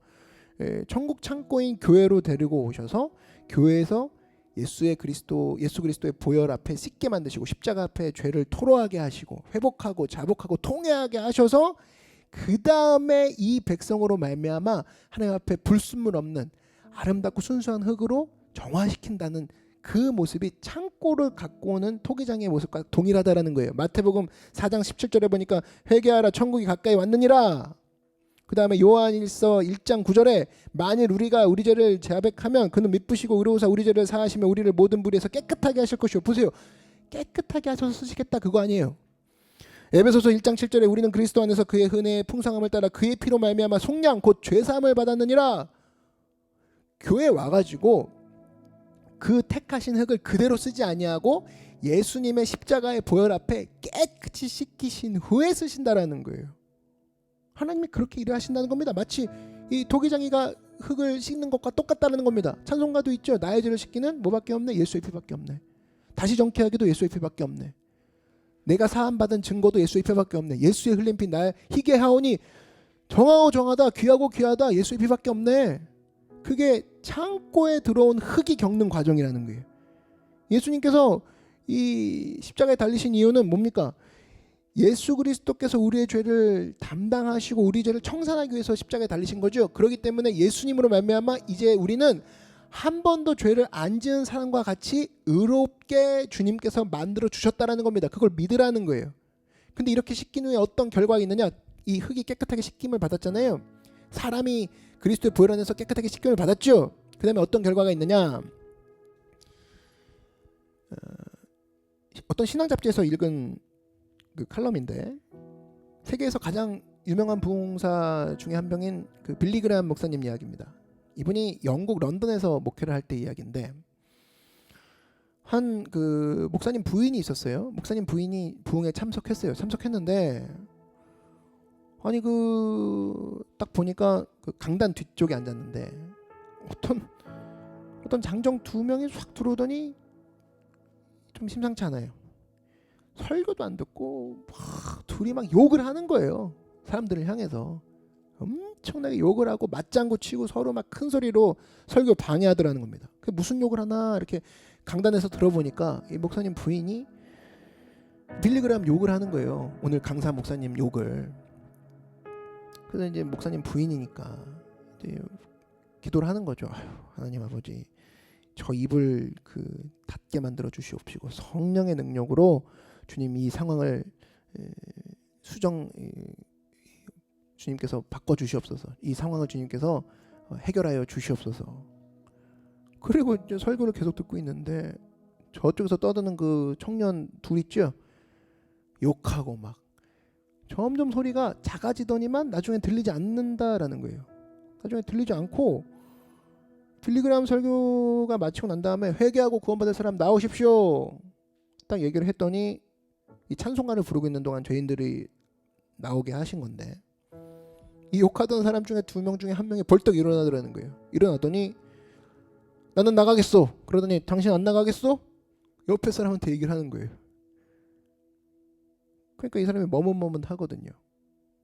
천국 창고인 교회로 데리고 오셔서 교회에서 예수 그리스도의 보혈 앞에 씻게 만드시고 십자가 앞에 죄를 토로하게 하시고 회복하고 자복하고 통회하게 하셔서 그 다음에 이 백성으로 말미암아 하나님 앞에 불순물 없는 아름답고 순수한 흙으로 정화시킨다는 그 모습이 창고를 갖고 오는 토기장의 모습과 동일하다라는 거예요. 마태복음 4장 17절에 보니까 회개하라 천국이 가까이 왔느니라. 그 다음에 요한일서 1장 9절에 만일 우리가 우리 죄를 자백하면 그는 미쁘시고 의로우사 우리 죄를 사하시며 우리를 모든 불의에서 깨끗하게 하실 것이요. 보세요. 깨끗하게 하셔서 쓰시겠다 그거 아니에요. 에베소서 1장 7절에 우리는 그리스도 안에서 그의 은혜의 풍성함을 따라 그의 피로 말미암아 속량 곧 죄사함을 받았느니라. 교회 와가지고 그 택하신 흙을 그대로 쓰지 아니하고 예수님의 십자가의 보혈 앞에 깨끗이 씻기신 후에 쓰신다라는 거예요. 하나님이 그렇게 일하신다는 겁니다. 마치 이 도기장이가 흙을 씻는 것과 똑같다는 겁니다. 찬송가도 있죠. 나의 죄를 씻기는 뭐밖에 없네? 예수의 피밖에 없네. 다시 정케하기도 예수의 피밖에 없네. 내가 사함받은 증거도 예수의 피밖에 없네. 예수의 흘린 피 나의 희게 하오니 정하고 정하다 귀하고 귀하다 예수의 피밖에 없네. 그게 창고에 들어온 흙이 겪는 과정이라는 거예요. 예수님께서 이 십자가에 달리신 이유는 뭡니까? 예수 그리스도께서 우리의 죄를 담당하시고 우리 죄를 청산하기 위해서 십자가에 달리신 거죠. 그렇기 때문에 예수님으로 말미암아 이제 우리는 한 번도 죄를 안 지은 사람과 같이 의롭게 주님께서 만들어 주셨다라는 겁니다. 그걸 믿으라는 거예요. 근데 이렇게 씻긴 후에 어떤 결과가 있느냐? 이 흙이 깨끗하게 씻김을 받았잖아요. 사람이 그리스도의 보혈 안에서 깨끗하게 씻김을 받았죠. 그 다음에 어떤 결과가 있느냐? 어떤 신앙 잡지에서 읽은 그 칼럼인데 세계에서 가장 유명한 부흥사 중에 한 명인 그 빌리 그레엄 목사님 이야기입니다. 이분이 영국 런던에서 목회를 할 때 이야기인데 한 그 목사님 부인이 있었어요. 목사님 부인이 부흥에 참석했는데 아니 그 딱 보니까 그 강단 뒤쪽에 앉았는데 어떤 장정 두 명이 싹 들어오더니 좀 심상치 않아요. 설교도 안 듣고 둘이 막 욕을 하는 거예요. 사람들을 향해서 엄청나게 욕을 하고 맞장구 치고 서로 막 큰 소리로 설교 방해하더라는 겁니다. 그 무슨 욕을 하나 이렇게 강단에서 들어보니까 이 목사님 부인이 빌리그램 욕을 하는 거예요. 오늘 강사 목사님 욕을. 그래서 이제 목사님 부인이니까 이제 기도를 하는 거죠. 아유, 하나님 아버지, 저 입을 그 닫게 만들어 주시옵시고 성령의 능력으로 주님 이 상황을 주님께서 바꿔 주시옵소서. 이 상황을 주님께서 해결하여 주시옵소서. 그리고 이제 설교를 계속 듣고 있는데 저쪽에서 떠드는 그 청년 둘 있죠. 욕하고 막 점점 소리가 작아지더니만 나중에 들리지 않는다라는 거예요. 나중에 들리지 않고 빌리그램 설교가 마치고 난 다음에 회개하고 구원받을 사람 나오십시오. 딱 얘기를 했더니 이 찬송가를 부르고 있는 동안 죄인들이 나오게 하신 건데 이 욕하던 사람 중에 두 명 중에 한 명이 벌떡 일어나더라는 거예요. 일어나더니 나는 나가겠어. 그러더니 당신 안 나가겠어? 옆에 사람한테 얘기를 하는 거예요. 그러니까 이 사람이 머뭇머뭇하거든요.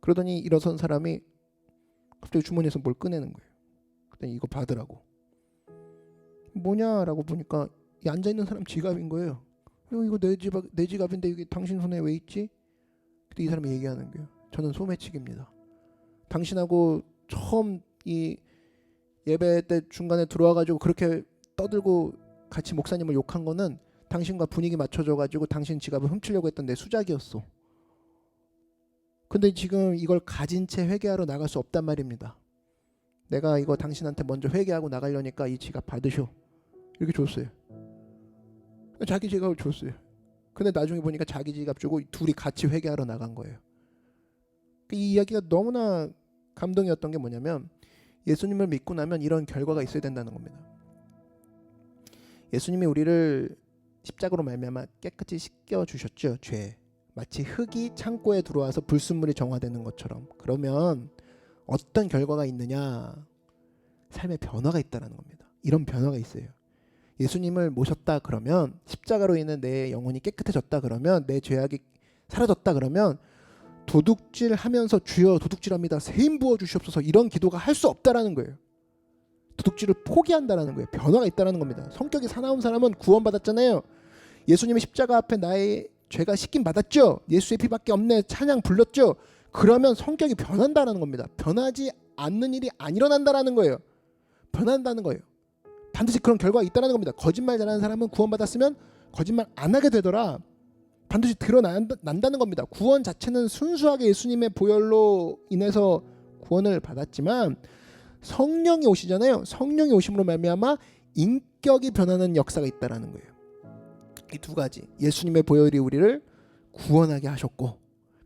그러더니 일어선 사람이 갑자기 주머니에서 뭘 꺼내는 거예요. 그랬더니 이거 받으라고. 뭐냐라고 보니까 이 앉아있는 사람 지갑인 거예요. 이거 내 지갑인데 이게 당신 손에 왜 있지? 그때 이 사람이 얘기하는 거예요. 저는 소매치기입니다. 당신하고 처음 이 예배 때 중간에 들어와가지고 그렇게 떠들고 같이 목사님을 욕한 거는 당신과 분위기 맞춰줘가지고 당신 지갑을 훔치려고 했던 내 수작이었어. 근데 지금 이걸 가진 채 회개하러 나갈 수 없단 말입니다. 내가 이거 당신한테 먼저 회개하고 나가려니까 이 지갑 받으셔. 이렇게 줬어요. 자기 지갑을 줬어요. 근데 나중에 보니까 자기 지갑 주고 둘이 같이 회개하러 나간 거예요. 이 이야기가 너무나 감동이었던 게 뭐냐면 예수님을 믿고 나면 이런 결과가 있어야 된다는 겁니다. 예수님이 우리를 십자가로 말미암아 깨끗이 씻겨 주셨죠. 죄. 마치 흙이 창고에 들어와서 불순물이 정화되는 것처럼. 그러면 어떤 결과가 있느냐? 삶의 변화가 있다는 겁니다. 이런 변화가 있어요. 예수님을 모셨다 그러면 십자가로 인해 내 영혼이 깨끗해졌다 그러면 내 죄악이 사라졌다 그러면 도둑질하면서 주여 도둑질합니다. 세임 부어 주시옵소서 이런 기도가 할 수 없다라는 거예요. 도둑질을 포기한다라는 거예요. 변화가 있다라는 겁니다. 성격이 사나운 사람은 구원받았잖아요. 예수님의 십자가 앞에 나의 죄가 씻김 받았죠. 예수의 피밖에 없네 찬양 불렀죠. 그러면 성격이 변한다라는 겁니다. 변하지 않는 일이 안 일어난다라는 거예요. 변한다는 거예요. 반드시 그런 결과가 있다는 겁니다. 거짓말 잘하는 사람은 구원받았으면 거짓말 안 하게 되더라. 반드시 드러난다는 겁니다. 구원 자체는 순수하게 예수님의 보혈로 인해서 구원을 받았지만 성령이 오시잖아요. 성령이 오심으로 말미암아 인격이 변하는 역사가 있다라는 거예요. 이 두 가지. 예수님의 보혈이 우리를 구원하게 하셨고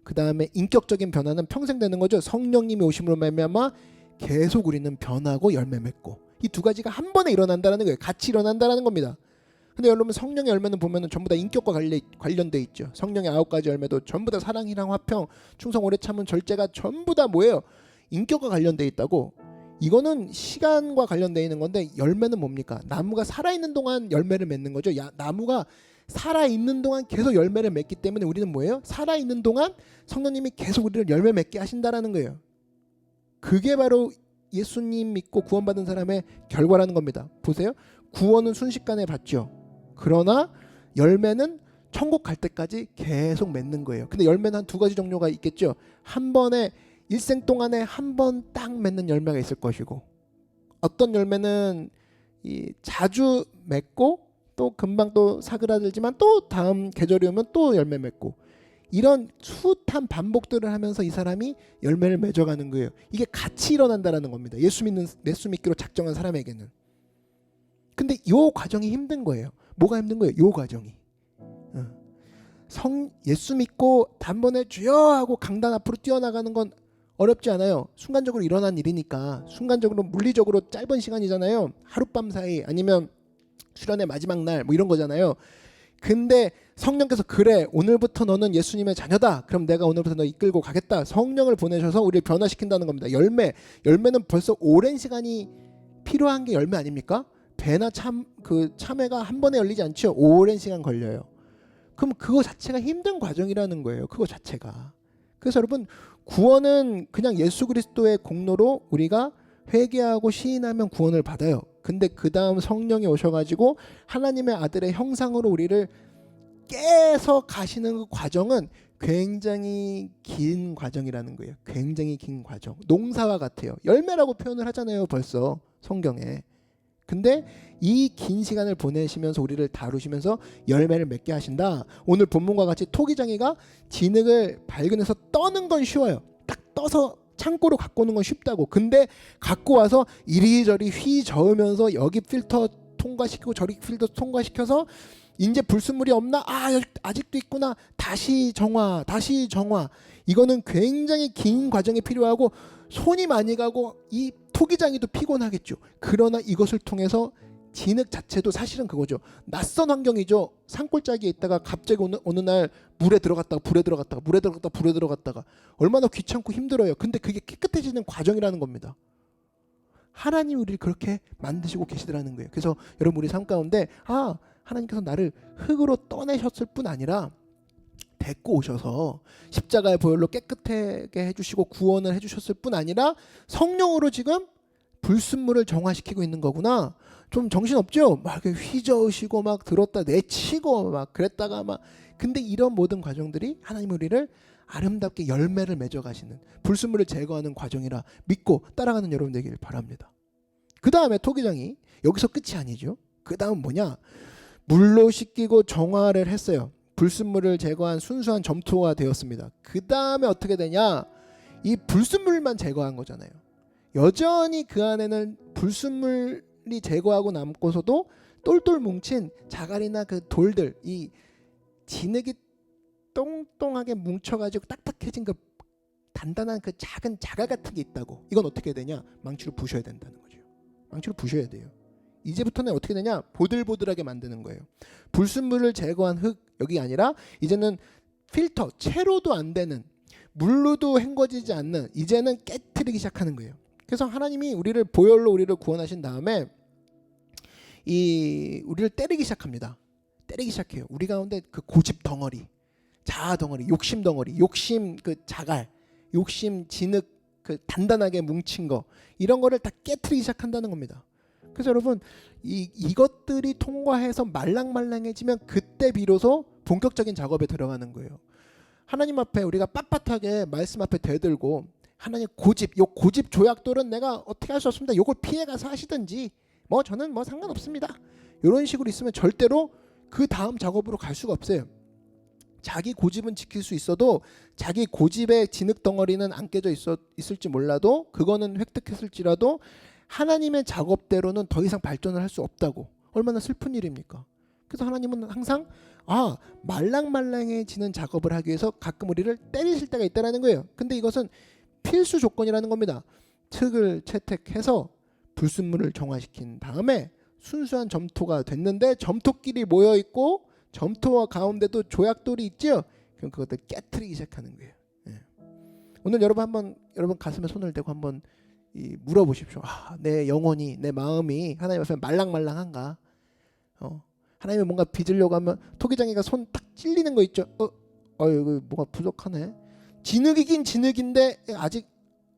그 다음에 인격적인 변화는 평생 되는 거죠. 성령님이 오심으로 말미암아 계속 우리는 변하고 열매 맺고 이 두 가지가 한 번에 일어난다는 거예요. 같이 일어난다는 겁니다. 근데 여러분 성령의 열매는 보면은 전부 다 인격과 관련돼 있죠. 성령의 9가지 열매도 전부 다 사랑, 희랑, 화평, 충성, 오래 참은, 절제가 전부 다 뭐예요? 인격과 관련돼 있다고. 이거는 시간과 관련돼 있는 건데 열매는 뭡니까? 나무가 살아있는 동안 열매를 맺는 거죠. 나무가 살아있는 동안 계속 열매를 맺기 때문에 우리는 뭐예요? 살아있는 동안 성령님이 계속 우리를 열매 맺게 하신다라는 거예요. 그게 바로 예수님 믿고 구원받은 사람의 결과라는 겁니다. 보세요. 구원은 순식간에 받죠. 그러나 열매는 천국 갈 때까지 계속 맺는 거예요. 근데 열매는 한 두 가지 종류가 있겠죠. 한 번에 일생 동안에 한 번 딱 맺는 열매가 있을 것이고, 어떤 열매는 자주 맺고 또 금방 또 사그라들지만 또 다음 계절이 오면 또 열매 맺고, 이런 숱한 반복들을 하면서 이 사람이 열매를 맺어가는 거예요. 이게 같이 일어난다라는 겁니다. 예수 믿기로 작정한 사람에게는. 근데 이 과정이 힘든 거예요. 뭐가 힘든 거예요? 이 과정이. 예수 믿고 단번에 주여 하고 강단 앞으로 뛰어나가는 건 어렵지 않아요. 순간적으로 일어난 일이니까. 순간적으로 물리적으로 짧은 시간이잖아요. 하룻밤 사이 아니면 수련의 마지막 날 뭐 이런 거잖아요. 근데 성령께서 그래 오늘부터 너는 예수님의 자녀다. 그럼 내가 오늘부터 너 이끌고 가겠다. 성령을 보내셔서 우리를 변화시킨다는 겁니다. 열매는 벌써 오랜 시간이 필요한 게 열매 아닙니까? 배나 참외가 한 번에 열리지 않죠. 오랜 시간 걸려요. 그럼 그거 자체가 힘든 과정이라는 거예요. 그거 자체가. 그래서 여러분 구원은 그냥 예수 그리스도의 공로로 우리가 회개하고 시인하면 구원을 받아요. 근데 그 다음 성령이 오셔가지고 하나님의 아들의 형상으로 우리를 깨서 가시는 그 과정은 굉장히 긴 과정이라는 거예요. 굉장히 긴 과정. 농사와 같아요. 열매라고 표현을 하잖아요. 벌써 성경에. 근데 이 긴 시간을 보내시면서 우리를 다루시면서 열매를 맺게 하신다. 오늘 본문과 같이 토기장이가 진흙을 발견해서 떠는 건 쉬워요. 딱 떠서 창고로 갖고 오는 건 쉽다고. 근데 갖고 와서 이리저리 휘저으면서 여기 필터 통과시키고 저리 필터 통과시켜서 이제 불순물이 없나? 아직도 있구나. 다시 정화. 이거는 굉장히 긴 과정이 필요하고 손이 많이 가고 이 토기장이도 피곤하겠죠. 그러나 이것을 통해서 진흙 자체도 사실은 그거죠. 낯선 환경이죠. 산골짜기에 있다가 갑자기 어느 날 물에 들어갔다가 얼마나 귀찮고 힘들어요. 근데 그게 깨끗해지는 과정이라는 겁니다. 하나님이 우리를 그렇게 만드시고 계시더라는 거예요. 그래서 여러분 우리 삶 가운데 하나님께서 나를 흙으로 떠내셨을 뿐 아니라 데리고 오셔서 십자가의 보혈로 깨끗하게 해주시고 구원을 해주셨을 뿐 아니라 성령으로 지금 불순물을 정화시키고 있는 거구나. 좀 정신없죠? 막 휘저으시고 막 들었다 내치고 막 그랬다가 막 근데 이런 모든 과정들이 하나님 우리를 아름답게 열매를 맺어가시는 불순물을 제거하는 과정이라 믿고 따라가는 여러분 되길 바랍니다. 그 다음에 토기장이 여기서 끝이 아니죠. 그 다음 뭐냐? 물로 씻기고 정화를 했어요. 불순물을 제거한 순수한 점토가 되었습니다. 그 다음에 어떻게 되냐? 이 불순물만 제거한 거잖아요. 여전히 그 안에는 불순물이 제거하고 남고서도 똘똘 뭉친 자갈이나 그 돌들, 이 진흙이 똥똥하게 뭉쳐가지고 딱딱해진 그 단단한 그 작은 자갈 같은 게 있다고. 이건 어떻게 되냐? 망치로 부셔야 된다는 거죠. 망치로 부셔야 돼요. 이제부터는 어떻게 되냐? 보들보들하게 만드는 거예요. 불순물을 제거한 흙 여기 아니라 이제는 필터 채로도 안 되는 물로도 헹궈지지 않는 이제는 깨트리기 시작하는 거예요. 그래서 하나님이 우리를 보혈로 우리를 구원하신 다음에 우리를 때리기 시작합니다. 때리기 시작해요. 우리 가운데 그 고집 덩어리, 자아 덩어리, 욕심 덩어리, 욕심 그 자갈, 욕심 진흙 그 단단하게 뭉친 거 이런 거를 다 깨트리기 시작한다는 겁니다. 그래서 여러분 이것들이 통과해서 말랑말랑해지면 그때 비로소 본격적인 작업에 들어가는 거예요. 하나님 앞에 우리가 빳빳하게 말씀 앞에 대들고 하나님 고집, 요 고집 조약돌은 내가 어떻게 할 수 없습니다. 요걸 피해가서 하시든지 저는 상관없습니다. 이런 식으로 있으면 절대로 그 다음 작업으로 갈 수가 없어요. 자기 고집은 지킬 수 있어도 자기 고집의 진흙 덩어리는 안 깨져 있을지 몰라도 그거는 획득했을지라도 하나님의 작업대로는 더 이상 발전을 할 수 없다고. 얼마나 슬픈 일입니까? 그래서 하나님은 항상 말랑말랑해지는 작업을 하기 위해서 가끔 우리를 때리실 때가 있다는 거예요. 근데 이것은 필수 조건이라는 겁니다. 흙을 채택해서 불순물을 정화시킨 다음에 순수한 점토가 됐는데 점토끼리 모여 있고 점토와 가운데도 조약돌이 있죠. 그럼 그것들 깨트리기 시작하는 거예요. 예. 오늘 여러분 가슴에 손을 대고 한번 물어보십시오. 내 영혼이, 내 마음이 하나님 앞에 말랑말랑한가? 하나님이 뭔가 빚으려고 하면 토기장이가 손 딱 찔리는 거 있죠. 이거 뭐가 부족하네. 진흙이긴 진흙인데 아직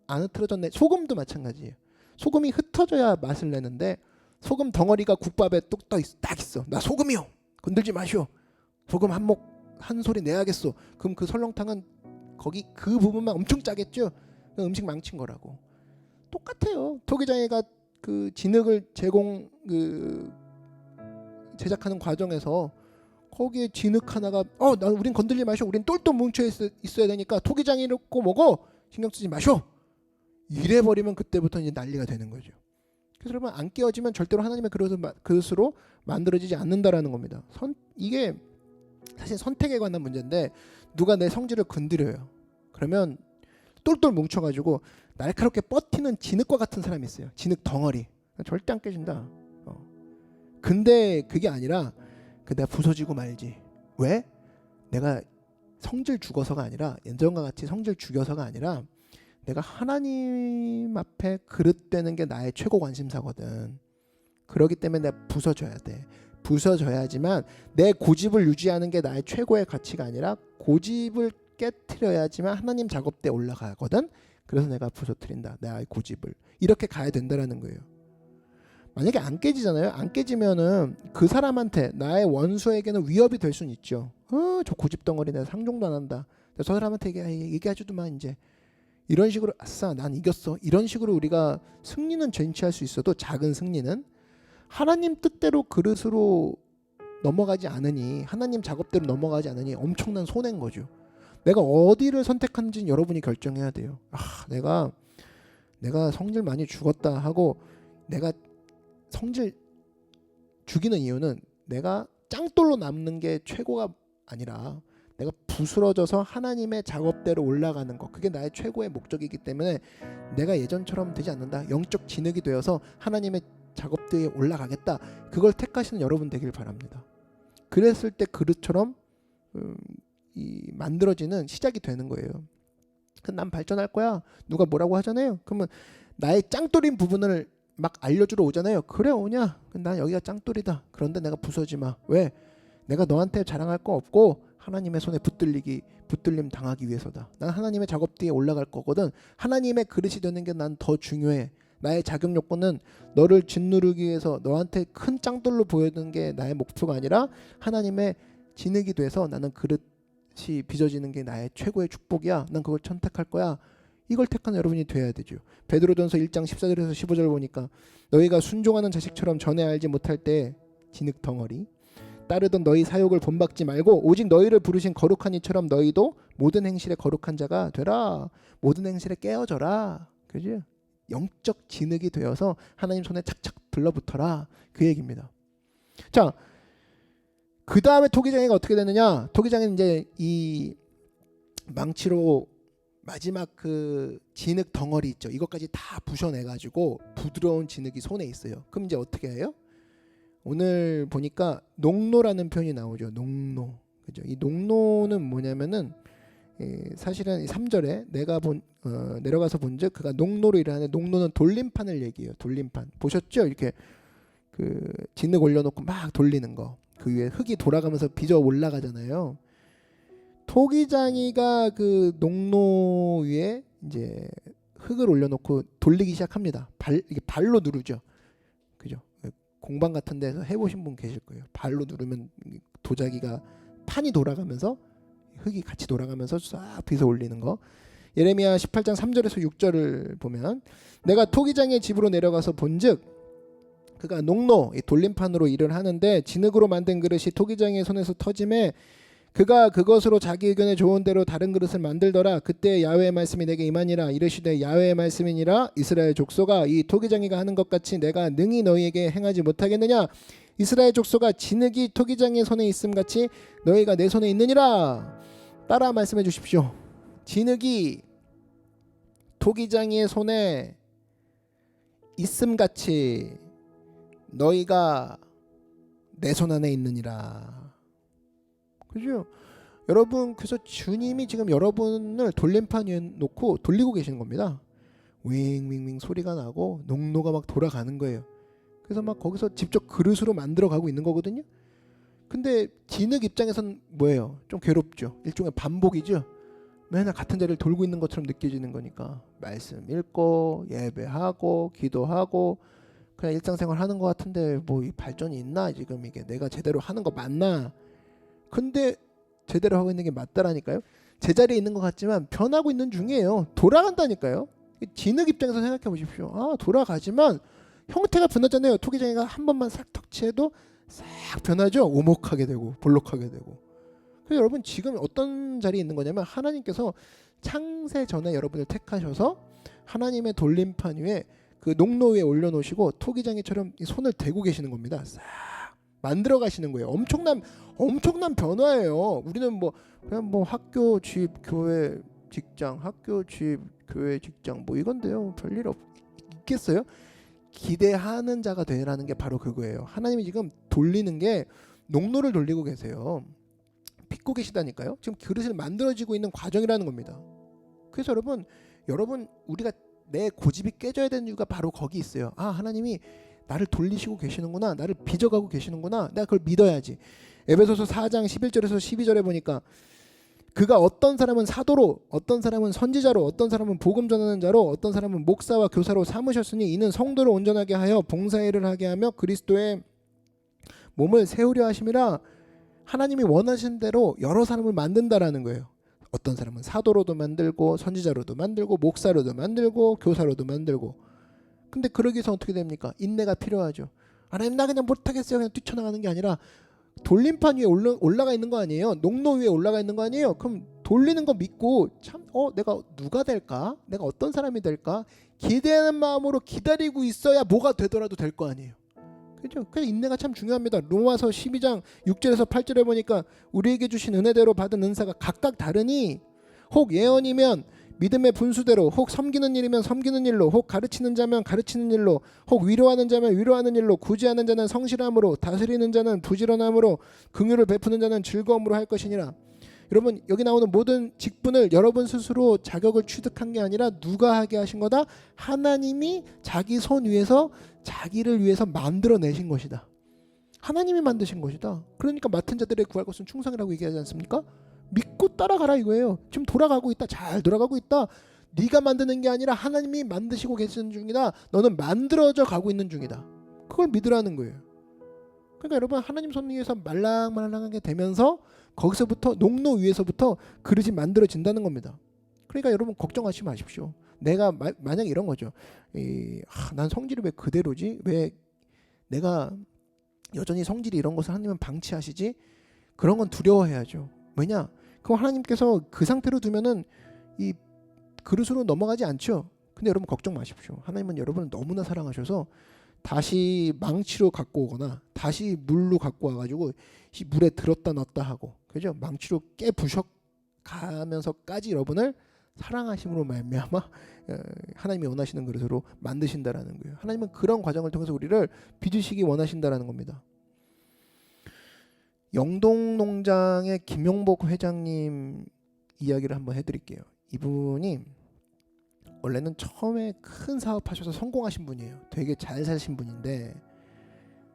안 흐트러졌네. 소금도 마찬가지예요. 소금이 흩어져야 맛을 내는데 소금 덩어리가 국밥에 뚝 딱 있어. 나 소금이요. 건들지 마시오. 소금 한 소리 내야겠어. 그럼 그 설렁탕은 거기 그 부분만 엄청 짜겠죠. 음식 망친 거라고. 똑같아요. 토기장이가 그 진흙을 제작하는 과정에서 거기에 진흙 하나가 우린 건들지 마시오. 우린 똘똘 뭉쳐 있어야 되니까 토기장이를 꼭 먹어. 신경 쓰지 마시오. 이래 버리면 그때부터 이제 난리가 되는 거죠. 그래서 여러분 안 깨어지면 절대로 하나님의 그릇으로 만들어지지 않는다라는 겁니다. 이게 사실 선택에 관한 문제인데 누가 내 성질을 건드려요. 그러면 똘똘 뭉쳐가지고 날카롭게 버티는 진흙과 같은 사람이 있어요. 진흙 덩어리. 절대 안 깨진다. 근데 그게 아니라 내가 부서지고 말지. 왜? 내가 성질 죽어서가 아니라 예전과 같이 성질 죽여서가 아니라 내가 하나님 앞에 그릇되는 게 나의 최고 관심사거든. 그렇기 때문에 내가 부서져야 돼. 부서져야지만 내 고집을 유지하는 게 나의 최고의 가치가 아니라 고집을 깨트려야지만 하나님 작업대에 올라가거든. 그래서 내가 부서뜨린다. 나의 고집을. 이렇게 가야 된다라는 거예요. 만약에 안 깨지잖아요. 안 깨지면은 그 사람한테 나의 원수에게는 위협이 될 수는 있죠. 저 고집덩어리 내가 상종도 안 한다. 저 사람한테 얘기하지도만 이제 이런 식으로 아싸 난 이겼어. 이런 식으로 우리가 승리는 쟁취할 수 있어도 작은 승리는 하나님 뜻대로 그릇으로 넘어가지 않으니 하나님 작업대로 넘어가지 않으니 엄청난 손해인 거죠. 내가 어디를 선택하는지 여러분이 결정해야 돼요. 내가 성질 많이 죽었다 하고 내가 성질 죽이는 이유는 내가 짱돌로 남는 게 최고가 아니라 내가 부스러져서 하나님의 작업대로 올라가는 것, 그게 나의 최고의 목적이기 때문에 내가 예전처럼 되지 않는다. 영적 진흙이 되어서 하나님의 작업대에 올라가겠다. 그걸 택하시는 여러분 되길 바랍니다. 그랬을 때 그릇처럼 만들어지는 시작이 되는 거예요. 난 발전할 거야. 누가 뭐라고 하잖아요. 그러면 나의 짱돌인 부분을 막 알려주러 오잖아요. 그래 오냐? 난 여기가 짱돌이다. 그런데 내가 부서지 마. 왜? 내가 너한테 자랑할 거 없고 하나님의 손에 붙들림 당하기 위해서다. 난 하나님의 작업대에 올라갈 거거든. 하나님의 그릇이 되는 게 난 더 중요해. 나의 자격 요건은 너를 짓누르기 위해서 너한테 큰 짱돌로 보여주는 게 나의 목표가 아니라 하나님의 진흙이 돼서 나는 그릇이 빚어지는 게 나의 최고의 축복이야. 난 그걸 선택할 거야. 이걸 택한 여러분이 돼야 되죠. 베드로전서 1장 14절에서 15절 보니까 너희가 순종하는 자식처럼 전에 알지 못할 때 진흙 덩어리 따르던 너희 사욕을 본받지 말고 오직 너희를 부르신 거룩한 이처럼 너희도 모든 행실에 거룩한 자가 되라. 모든 행실에 깨어져라. 그죠? 영적 진흙이 되어서 하나님 손에 착착 들러붙어라. 그 얘기입니다. 자, 그 다음에 토기장이가 어떻게 되느냐? 토기장이는 이제 이 망치로 마지막 그 진흙 덩어리 있죠. 이것까지 다 부셔내가지고 부드러운 진흙이 손에 있어요. 그럼 이제 어떻게 해요? 오늘 보니까 농노라는 표현이 나오죠. 농노. 그죠? 이 농노는 뭐냐면은 사실은 3절에 내려가서 본즉 그가 농노로 일하는데 농노는 돌림판을 얘기해요. 돌림판. 보셨죠? 이렇게 그 진흙 올려놓고 막 돌리는 거. 그 위에 흙이 돌아가면서 빚어 올라가잖아요. 토기장이가 그 농노 위에 이제 흙을 올려놓고 돌리기 시작합니다. 이게 발로 누르죠. 그죠? 공방 같은 데서 해보신 분 계실 거예요. 발로 누르면 도자기가 판이 돌아가면서 흙이 같이 돌아가면서 싹 빚어 올리는 거. 예레미야 18장 3절에서 6절을 보면 내가 토기장의 집으로 내려가서 본즉 그가 농노 돌림판으로 일을 하는데 진흙으로 만든 그릇이 토기장의 손에서 터짐에 그가 그것으로 자기 의견에 좋은 대로 다른 그릇을 만들더라. 그때 야훼의 말씀이 내게 임하니라. 이르시되 야훼의 말씀이니라. 이스라엘 족속아 이 토기장이가 하는 것 같이 내가 능히 너희에게 행하지 못하겠느냐. 이스라엘 족속아 진흙이 토기장의 손에 있음 같이 너희가 내 손에 있느니라. 따라 말씀해 주십시오. 진흙이 토기장의 손에 있음같이 너희가 내 손 안에 있느니라. 그죠? 여러분, 그래서 주님이 지금 여러분을 돌림판 위에 놓고 돌리고 계시는 겁니다. 윙윙윙 소리가 나고 농로가 막 돌아가는 거예요. 그래서 막 거기서 직접 그릇으로 만들어 가고 있는 거거든요. 근데 진흙 입장에선 뭐예요? 좀 괴롭죠. 일종의 반복이죠. 맨날 같은 자리를 돌고 있는 것처럼 느껴지는 거니까 말씀 읽고 예배하고 기도하고 그냥 일상생활 하는 것 같은데 뭐 이 발전이 있나? 지금 이게 내가 제대로 하는 거 맞나? 근데 제대로 하고 있는 게 맞다라니까요. 제자리에 있는 것 같지만 변하고 있는 중이에요. 돌아간다니까요. 진흙 입장에서 생각해 보십시오. 아, 돌아가지만 형태가 변하잖아요. 토기장이가 한 번만 싹 터치해도 싹 변하죠. 오목하게 되고 볼록하게 되고. 그래서 여러분 지금 어떤 자리에 있는 거냐면 하나님께서 창세 전에 여러분을 택하셔서 하나님의 돌림판 위에 그 농로 위에 올려놓으시고 토기장이처럼 손을 대고 계시는 겁니다. 싹 만들어 가시는 거예요. 엄청난 변화예요. 우리는 뭐 그냥 뭐 학교, 집, 교회, 직장, 학교, 집, 교회, 직장 뭐 이건데요. 별일 있겠어요? 기대하는 자가 되라는 게 바로 그거예요. 하나님이 지금 돌리는 게 농로를 돌리고 계세요. 빚고 계시다니까요. 지금 그릇을 만들어지고 있는 과정이라는 겁니다. 그래서 여러분 우리가 내 고집이 깨져야 되는 이유가 바로 거기 있어요. 아, 하나님이 나를 돌리시고 계시는구나. 나를 빚어가고 계시는구나. 내가 그걸 믿어야지. 에베소서 4장 11절에서 12절에 보니까 그가 어떤 사람은 사도로, 어떤 사람은 선지자로, 어떤 사람은 복음 전하는 자로, 어떤 사람은 목사와 교사로 삼으셨으니 이는 성도를 온전하게 하여 봉사일을 하게 하며 그리스도의 몸을 세우려 하심이라. 하나님이 원하신 대로 여러 사람을 만든다라는 거예요. 어떤 사람은 사도로도 만들고 선지자로도 만들고 목사로도 만들고 교사로도 만들고. 근데 그러기 위해서 어떻게 됩니까? 인내가 필요하죠. 하나님 나 그냥 못하겠어요. 그냥 뛰쳐나가는 게 아니라 돌림판 위에 올라가 있는 거 아니에요? 농로 위에 올라가 있는 거 아니에요? 그럼 돌리는 거 믿고 참 내가 누가 될까? 내가 어떤 사람이 될까? 기대하는 마음으로 기다리고 있어야 뭐가 되더라도 될 거 아니에요. 그죠? 그래서 인내가 참 중요합니다. 로마서 12장 6절에서 8절에 보니까 우리에게 주신 은혜대로 받은 은사가 각각 다르니 혹 예언이면 믿음의 분수대로, 혹 섬기는 일이면 섬기는 일로, 혹 가르치는 자면 가르치는 일로, 혹 위로하는 자면 위로하는 일로, 구제하는 자는 성실함으로, 다스리는 자는 부지런함으로, 긍휼을 베푸는 자는 즐거움으로 할 것이니라. 여러분 여기 나오는 모든 직분을 여러분 스스로 자격을 취득한 게 아니라 누가 하게 하신 거다? 하나님이 자기 손 위에서 자기를 위해서 만들어내신 것이다. 하나님이 만드신 것이다. 그러니까 맡은 자들의 구할 것은 충성이라고 얘기하지 않습니까? 믿고 따라가라 이거예요. 지금 돌아가고 있다. 잘 돌아가고 있다. 네가 만드는 게 아니라 하나님이 만드시고 계시는 중이다. 너는 만들어져 가고 있는 중이다. 그걸 믿으라는 거예요. 그러니까 여러분 하나님 손 위에서 말랑말랑하게 되면서 거기서부터 농로 위에서부터 그릇이 만들어진다는 겁니다. 그러니까 여러분 걱정하지 마십시오. 내가 만약에 이런 거죠. 난 성질이 왜 그대로지? 왜 내가 여전히 성질이 이런 것을 하나님은 방치하시지? 그런 건 두려워해야죠. 왜냐? 그럼 하나님께서 그 상태로 두면은 이 그릇으로 넘어가지 않죠. 근데 여러분 걱정 마십시오. 하나님은 여러분을 너무나 사랑하셔서 다시 망치로 갖고 오거나 다시 물로 갖고 와가지고 물에 들었다 놨다 하고, 그죠? 망치로 깨부셔 가면서까지 여러분을 사랑하심으로 말미암아 하나님이 원하시는 그릇으로 만드신다라는 거예요. 하나님은 그런 과정을 통해서 우리를 빚으시기 원하신다라는 겁니다. 영동농장의 김용복 회장님 이야기를 한번 해드릴게요. 이분이 원래는 처음에 큰 사업하셔서 성공하신 분이에요. 되게 잘 사신 분인데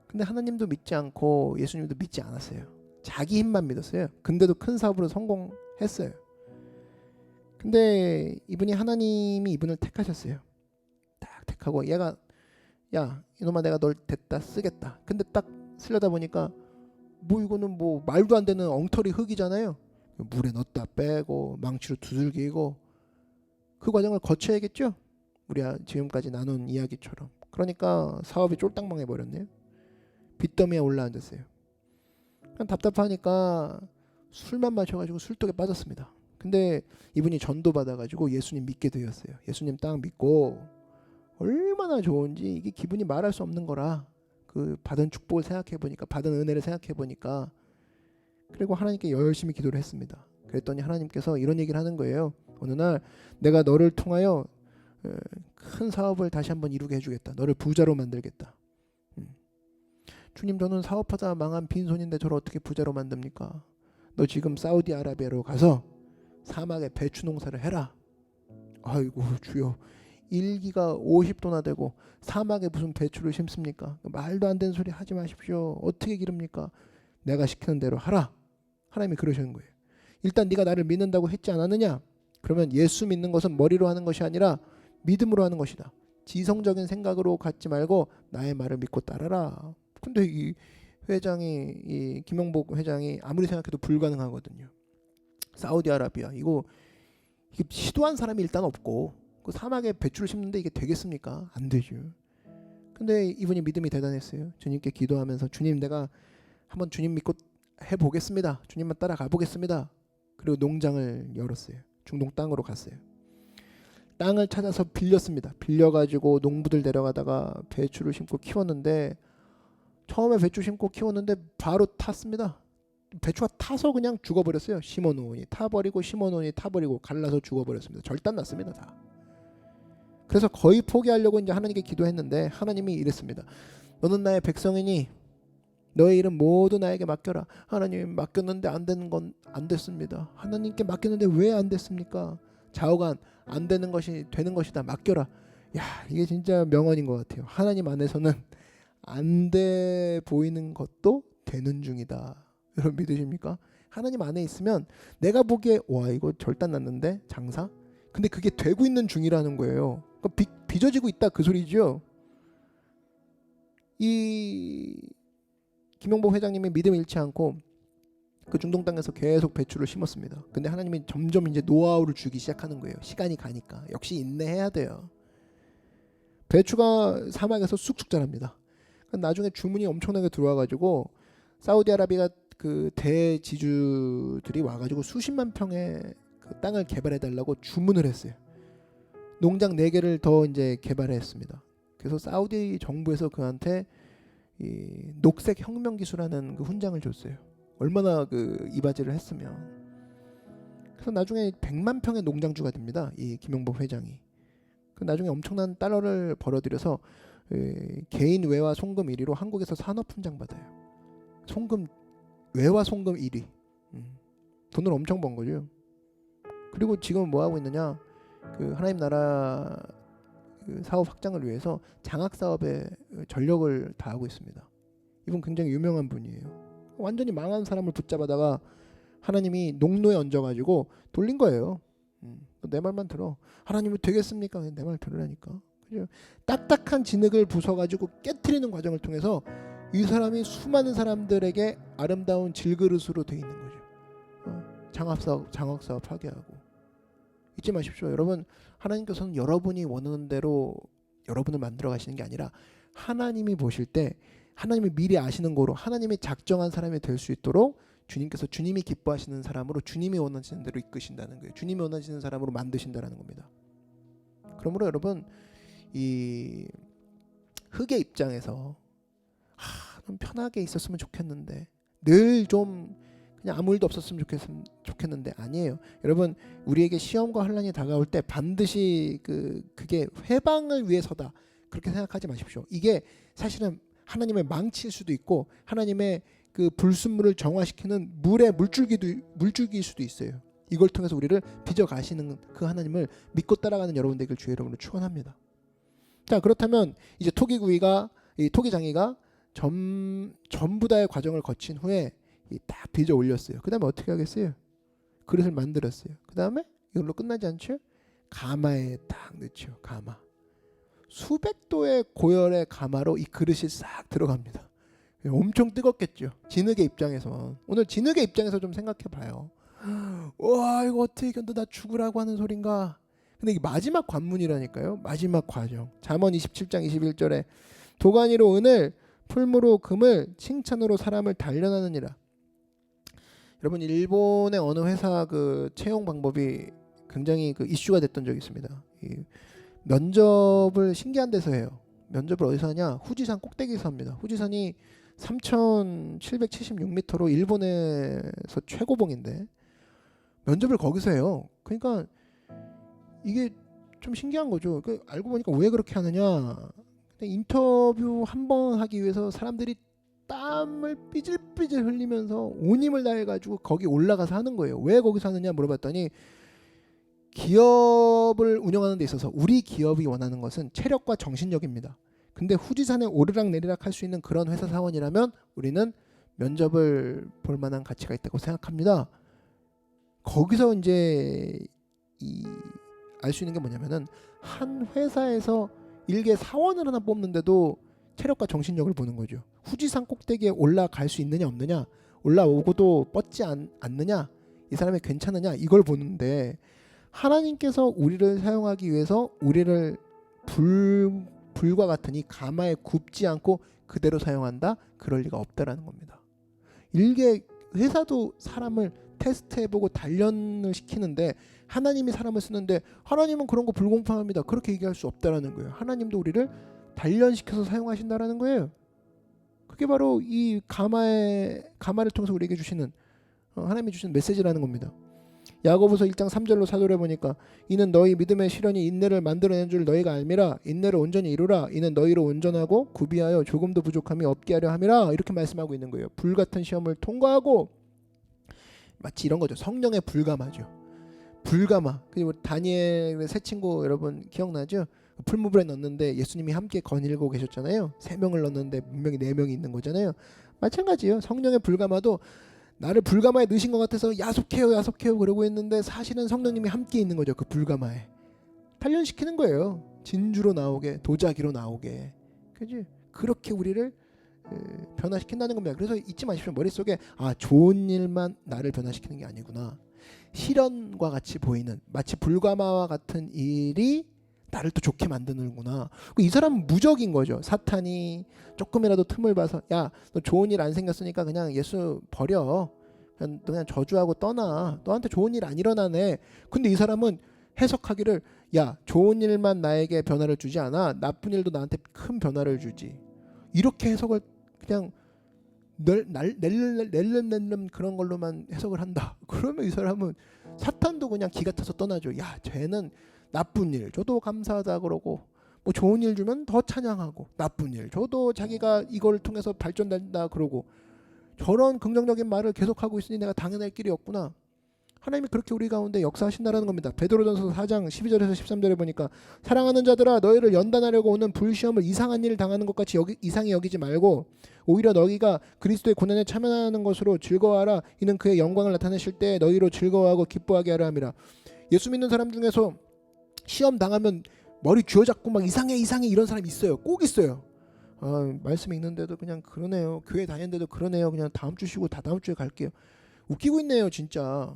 근데 하나님도 믿지 않고 예수님도 믿지 않았어요. 자기 힘만 믿었어요. 근데도 큰 사업으로 성공했어요. 근데 이분이 하나님이 이분을 택하셨어요. 딱 택하고 얘가 야 이놈아 내가 널 됐다 쓰겠다. 근데 딱 쓰려다 보니까 뭐 이거는 뭐 말도 안 되는 엉터리 흙이잖아요. 물에 넣었다 빼고 망치로 두들기고 그 과정을 거쳐야겠죠. 우리 지금까지 나눈 이야기처럼. 그러니까 사업이 쫄딱 망해버렸네요. 빚더미에 올라앉았어요. 그냥 답답하니까 술만 마셔가지고 술독에 빠졌습니다. 근데 이분이 전도 받아가지고 예수님 믿게 되었어요. 예수님 딱 믿고 얼마나 좋은지 이게 기분이 말할 수 없는 거라. 그 받은 축복을 생각해 보니까, 받은 은혜를 생각해 보니까, 그리고 하나님께 열심히 기도를 했습니다. 그랬더니 하나님께서 이런 얘기를 하는 거예요. 어느 날 내가 너를 통하여 큰 사업을 다시 한번 이루게 해주겠다. 너를 부자로 만들겠다. 주님, 저는 사업하다 망한 빈손인데 저를 어떻게 부자로 만듭니까? 너 지금 사우디아라비아로 가서 사막에 배추 농사를 해라. 아이고 주여, 일기가 50도나 되고 사막에 무슨 배추를 심습니까? 말도 안 되는 소리 하지 마십시오. 어떻게 기릅니까? 내가 시키는 대로 하라. 하나님이 그러시는 거예요. 일단 네가 나를 믿는다고 했지 않았느냐? 그러면 예수 믿는 것은 머리로 하는 것이 아니라 믿음으로 하는 것이다. 지성적인 생각으로 갖지 말고 나의 말을 믿고 따라라. 근데 이 회장이, 이 김영복 회장이 아무리 생각해도 불가능하거든요. 사우디아라비아 이거 시도한 사람이 일단 없고 그 사막에 배추를 심는데 이게 되겠습니까? 안 되죠. 근데 이분이 믿음이 대단했어요. 주님께 기도하면서 주님, 내가 한번 주님 믿고 해보겠습니다. 주님만 따라가 보겠습니다. 그리고 농장을 열었어요. 중동 땅으로 갔어요. 땅을 찾아서 빌렸습니다. 빌려가지고 농부들 데려가다가 배추를 심고 키웠는데, 처음에 배추 심고 키웠는데 바로 탔습니다. 배추가 타서 그냥 죽어버렸어요. 심어놓으니 타버리고 심어놓으니 타버리고 갈라서 죽어버렸습니다. 절단 났습니다 다. 그래서 거의 포기하려고 이제 하나님께 기도했는데 하나님이 이랬습니다. 너는 나의 백성이니 너의 일은 모두 나에게 맡겨라. 하나님, 맡겼는데 안 되는 건 안 됐습니다. 하나님께 맡겼는데 왜 안 됐습니까? 좌우간 안 되는 것이 되는 것이다. 맡겨라. 야, 이게 진짜 명언인 것 같아요. 하나님 안에서는 안 돼 보이는 것도 되는 중이다. 여러분 믿으십니까? 하나님 안에 있으면 내가 보기에 와, 이거 절단 났는데 장사? 근데 그게 되고 있는 중이라는 거예요. 그러니까 빚어지고 있다 그 소리죠. 이 김용복 회장님이 믿음 잃지 않고 그 중동 땅에서 계속 배추를 심었습니다. 근데 하나님이 점점 이제 노하우를 주기 시작하는 거예요. 시간이 가니까. 역시 인내해야 돼요. 배추가 사막에서 쑥쑥 자랍니다. 나중에 주문이 엄청나게 들어와가지고 사우디아라비아 그 대지주들이 와가지고 수십만 평의 그 땅을 개발해달라고 주문을 했어요. 농장 4개를 더 이제 개발했습니다. 그래서 사우디 정부에서 그한테 이 녹색 혁명 기술하는 그 훈장을 줬어요. 얼마나 그 이바지를 했으면. 그래서 나중에 100만 평의 농장주가 됩니다. 이 김용복 회장이. 그 나중에 엄청난 달러를 벌어들여서 개인 외화 송금 1위로 한국에서 산업훈장 받아요. 송금 외화 송금 1위. 돈을 엄청 번 거죠. 그리고 지금 뭐 하고 있느냐? 그 하나님 나라 그 사업 확장을 위해서 장학 사업에 전력을 다하고 있습니다. 이분 굉장히 유명한 분이에요. 완전히 망한 사람을 붙잡아다가 하나님이 농로에 얹어가지고 돌린 거예요. 내 말만 들어. 하나님은 되겠습니까? 내 말 들으라니까. 그죠? 딱딱한 진흙을 부숴가지고 깨트리는 과정을 통해서 이 사람이 수많은 사람들에게 아름다운 질그릇으로 돼 있는 거죠. 장학사업 하게 하고. 잊지 마십시오. 여러분, 하나님께서는 여러분이 원하는 대로 여러분을 만들어 가시는 게 아니라 하나님이 보실 때 하나님이 미리 아시는 거로 하나님이 작정한 사람이 될 수 있도록 주님께서 주님이 기뻐하시는 사람으로 주님이 원하시는 대로 이끄신다는 거예요. 주님이 원하시는 사람으로 만드신다는 겁니다. 그러므로 여러분, 이 흙의 입장에서 좀 편하게 있었으면 좋겠는데, 늘 좀 그냥 아무 일도 없었으면 좋겠는데, 아니에요. 여러분, 우리에게 시험과 환난이 다가올 때 반드시 그게 회방을 위해서다, 그렇게 생각하지 마십시오. 이게 사실은 하나님의 망치일 수도 있고 하나님의 그 불순물을 정화시키는 물줄기일 수도 있어요. 이걸 통해서 우리를 빚어 가시는 그 하나님을 믿고 따라가는 여러분 되길 주의 이름으로 축원합니다. 자, 그렇다면 이제 토기장이가 전부 다의 과정을 거친 후에 딱 빚어 올렸어요. 그 다음에 어떻게 하겠어요? 그릇을 만들었어요. 그 다음에 이걸로 끝나지 않죠? 가마에 딱 넣죠. 가마. 수백 도의 고열의 가마로 이 그릇이 싹 들어갑니다. 엄청 뜨겁겠죠. 진흙의 입장에서. 오늘 진흙의 입장에서 좀 생각해 봐요. 와, 이거 어떻게 견뎌? 나 죽으라고 하는 소린가? 근데 이게 마지막 관문이라니까요. 마지막 과정. 잠언 27장 21절에 도가니로 은을, 풀무로 금을, 칭찬으로 사람을 단련하느니라. 여러분, 일본의 어느 회사 그 채용 방법이 굉장히 그 이슈가 됐던 적이 있습니다. 면접을 신기한 데서 해요. 면접을 어디서 하냐? 후지산 꼭대기에서 합니다. 후지산이 3,776m로 일본에서 최고봉인데 면접을 거기서 해요. 그러니까 이게 좀 신기한 거죠. 알고 보니까 왜 그렇게 하느냐. 인터뷰 한 번 하기 위해서 사람들이 땀을 삐질삐질 흘리면서 온 힘을 다해가지고 거기 올라가서 하는 거예요. 왜 거기서 하느냐 물어봤더니 기업을 운영하는 데 있어서 우리 기업이 원하는 것은 체력과 정신력입니다. 근데 후지산에 오르락 내리락 할 수 있는 그런 회사 사원이라면 우리는 면접을 볼 만한 가치가 있다고 생각합니다. 거기서 이제 알 수 있는 게 뭐냐면은 한 회사에서 일개 사원을 하나 뽑는데도 체력과 정신력을 보는 거죠. 후지산 꼭대기에 올라갈 수 있느냐 없느냐, 올라오고도 뻗지 않느냐, 이 사람이 괜찮느냐, 이걸 보는데 하나님께서 우리를 사용하기 위해서 우리를 불과 같으니 가마에 굽지 않고 그대로 사용한다? 그럴 리가 없다라는 겁니다. 일개 회사도 사람을 테스트해보고 단련을 시키는데 하나님이 사람을 쓰는데 하나님은 그런 거 불공평합니다. 그렇게 얘기할 수 없다라는 거예요. 하나님도 우리를 단련시켜서 사용하신다라는 거예요. 그게 바로 이 가마를 통해서 우리에게 주시는 하나님이 주시는 메시지라는 겁니다. 야고보서 1장 3절로 사도를 보니까 이는 너희 믿음의 실현이 인내를 만들어낸 줄 너희가 알미라. 인내를 온전히 이루라. 이는 너희로 온전하고 구비하여 조금도 부족함이 없게 하려 함이라. 이렇게 말씀하고 있는 거예요. 불같은 시험을 통과하고 마치 이런 거죠. 성령의 불가마죠. 불가마. 그리고 다니엘의 세 친구 여러분 기억나죠? 풀무불에 넣었는데 예수님이 함께 거닐고 계셨잖아요. 3명을 넣었는데 분명히 4명이 있는 거잖아요. 마찬가지예요. 성령의 불가마도 나를 불가마에 넣으신 것 같아서 야속해요 그러고 있는데 사실은 성령님이 함께 있는 거죠. 그 불가마에 단련시키는 거예요. 진주로 나오게, 도자기로 나오게. 그지? 그렇게 우리를 변화시킨다는 겁니다. 그래서 잊지 마십시오. 머릿속에 좋은 일만 나를 변화시키는 게 아니구나. 실현과 같이 보이는 마치 불가마와 같은 일이 나를 또 좋게 만드는구나. 이 사람은 무적인 거죠. 사탄이 조금이라도 틈을 봐서 야, 너 좋은 일 안 생겼으니까 그냥 예수 버려. 그냥 저주하고 떠나. 너한테 좋은 일 안 일어나네. 근데 이 사람은 해석하기를 야, 좋은 일만 나에게 변화를 주지 않아. 나쁜 일도 나한테 큰 변화를 주지. 이렇게 해석을 그냥 낼름 그런 걸로만 해석을 한다. 그러면 이 사람은 사탄도 그냥 기가 타서 떠나죠. 야, 쟤는 나쁜 일 줘도 감사하다 그러고 뭐 좋은 일 주면 더 찬양하고 나쁜 일 줘도 자기가 이걸 통해서 발전된다 그러고 저런 긍정적인 말을 계속하고 있으니 내가 당연할 길이 없구나. 하나님이 그렇게 우리 가운데 역사하신다라는 겁니다. 베드로전서 4장 12절에서 13절에 보니까 사랑하는 자들아 너희를 연단하려고 오는 불시험을 이상한 일을 당하는 것 같이 이상히 여기지 말고 오히려 너희가 그리스도의 고난에 참여하는 것으로 즐거워하라. 이는 그의 영광을 나타내실 때 너희로 즐거워하고 기뻐하게 하려 함이라. 예수 믿는 사람 중에서 시험 당하면 머리 쥐어잡고 막 이상해 이런 사람이 있어요. 꼭 있어요. 말씀 읽는데도 그냥 그러네요. 교회 다니는데도 그러네요. 그냥 다음 주 쉬고 다다음 주에 갈게요. 웃기고 있네요 진짜.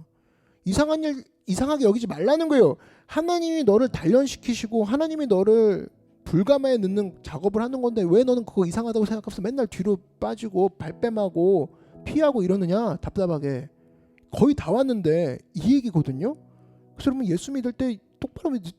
이상한 일 이상하게 여기지 말라는 거예요. 하나님이 너를 단련시키시고 하나님이 너를 불가마에 넣는 작업을 하는 건데 왜 너는 그거 이상하다고 생각하면서 맨날 뒤로 빠지고 발뺌하고 피하고 이러느냐. 답답하게. 거의 다 왔는데 이 얘기거든요. 그래서 여러분 예수 믿을 때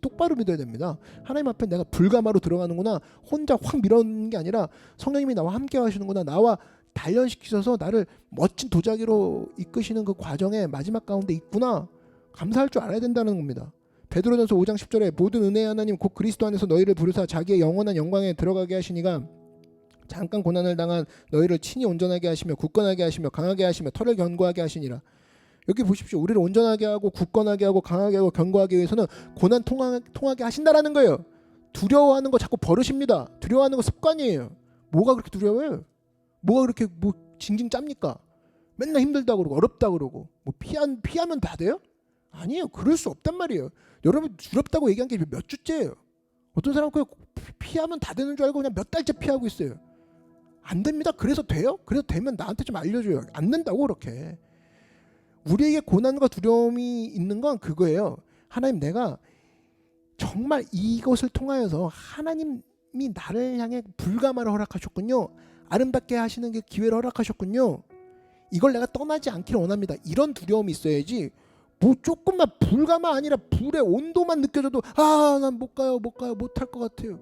똑바로 믿어야 됩니다. 하나님 앞에 내가 불가마로 들어가는구나. 혼자 확 밀어넣는 게 아니라 성령님이 나와 함께 하시는구나. 나와 단련시키셔서 나를 멋진 도자기로 이끄시는 그 과정의 마지막 가운데 있구나. 감사할 줄 알아야 된다는 겁니다. 베드로전서 5장 10절에 모든 은혜의 하나님 곧 그리스도 안에서 너희를 부르사 자기의 영원한 영광에 들어가게 하시니가 잠깐 고난을 당한 너희를 친히 온전하게 하시며 굳건하게 하시며 강하게 하시며 털을 견고하게 하시니라. 여기 보십시오. 우리를 온전하게 하고 굳건하게 하고 강하게 하고 견고하게 위해서는 고난 통하게 하신다라는 거예요. 두려워하는 거 자꾸 버릇입니다. 두려워하는 거 습관이에요. 뭐가 그렇게 두려워요? 뭐가 그렇게 뭐 징징 짭니까? 맨날 힘들다 그러고 어렵다 그러고 뭐 피하면 다 돼요? 아니에요. 그럴 수 없단 말이에요. 여러분 두렵다고 얘기한 게 몇 주째예요. 어떤 사람은 그냥 피하면 다 되는 줄 알고 그냥 몇 달째 피하고 있어요. 안 됩니다. 그래서 돼요? 그래서 되면 나한테 좀 알려줘요. 안 된다고 그렇게. 우리에게 고난과 두려움이 있는 건 그거예요. 하나님 내가 정말 이것을 통하여서 하나님이 나를 향해 불가마를 허락하셨군요. 아름답게 하시는 게 기회를 허락하셨군요. 이걸 내가 떠나지 않기를 원합니다. 이런 두려움이 있어야지 뭐 조금만 불가마 아니라 불의 온도만 느껴져도 난 못 가요 못 할 것 같아요.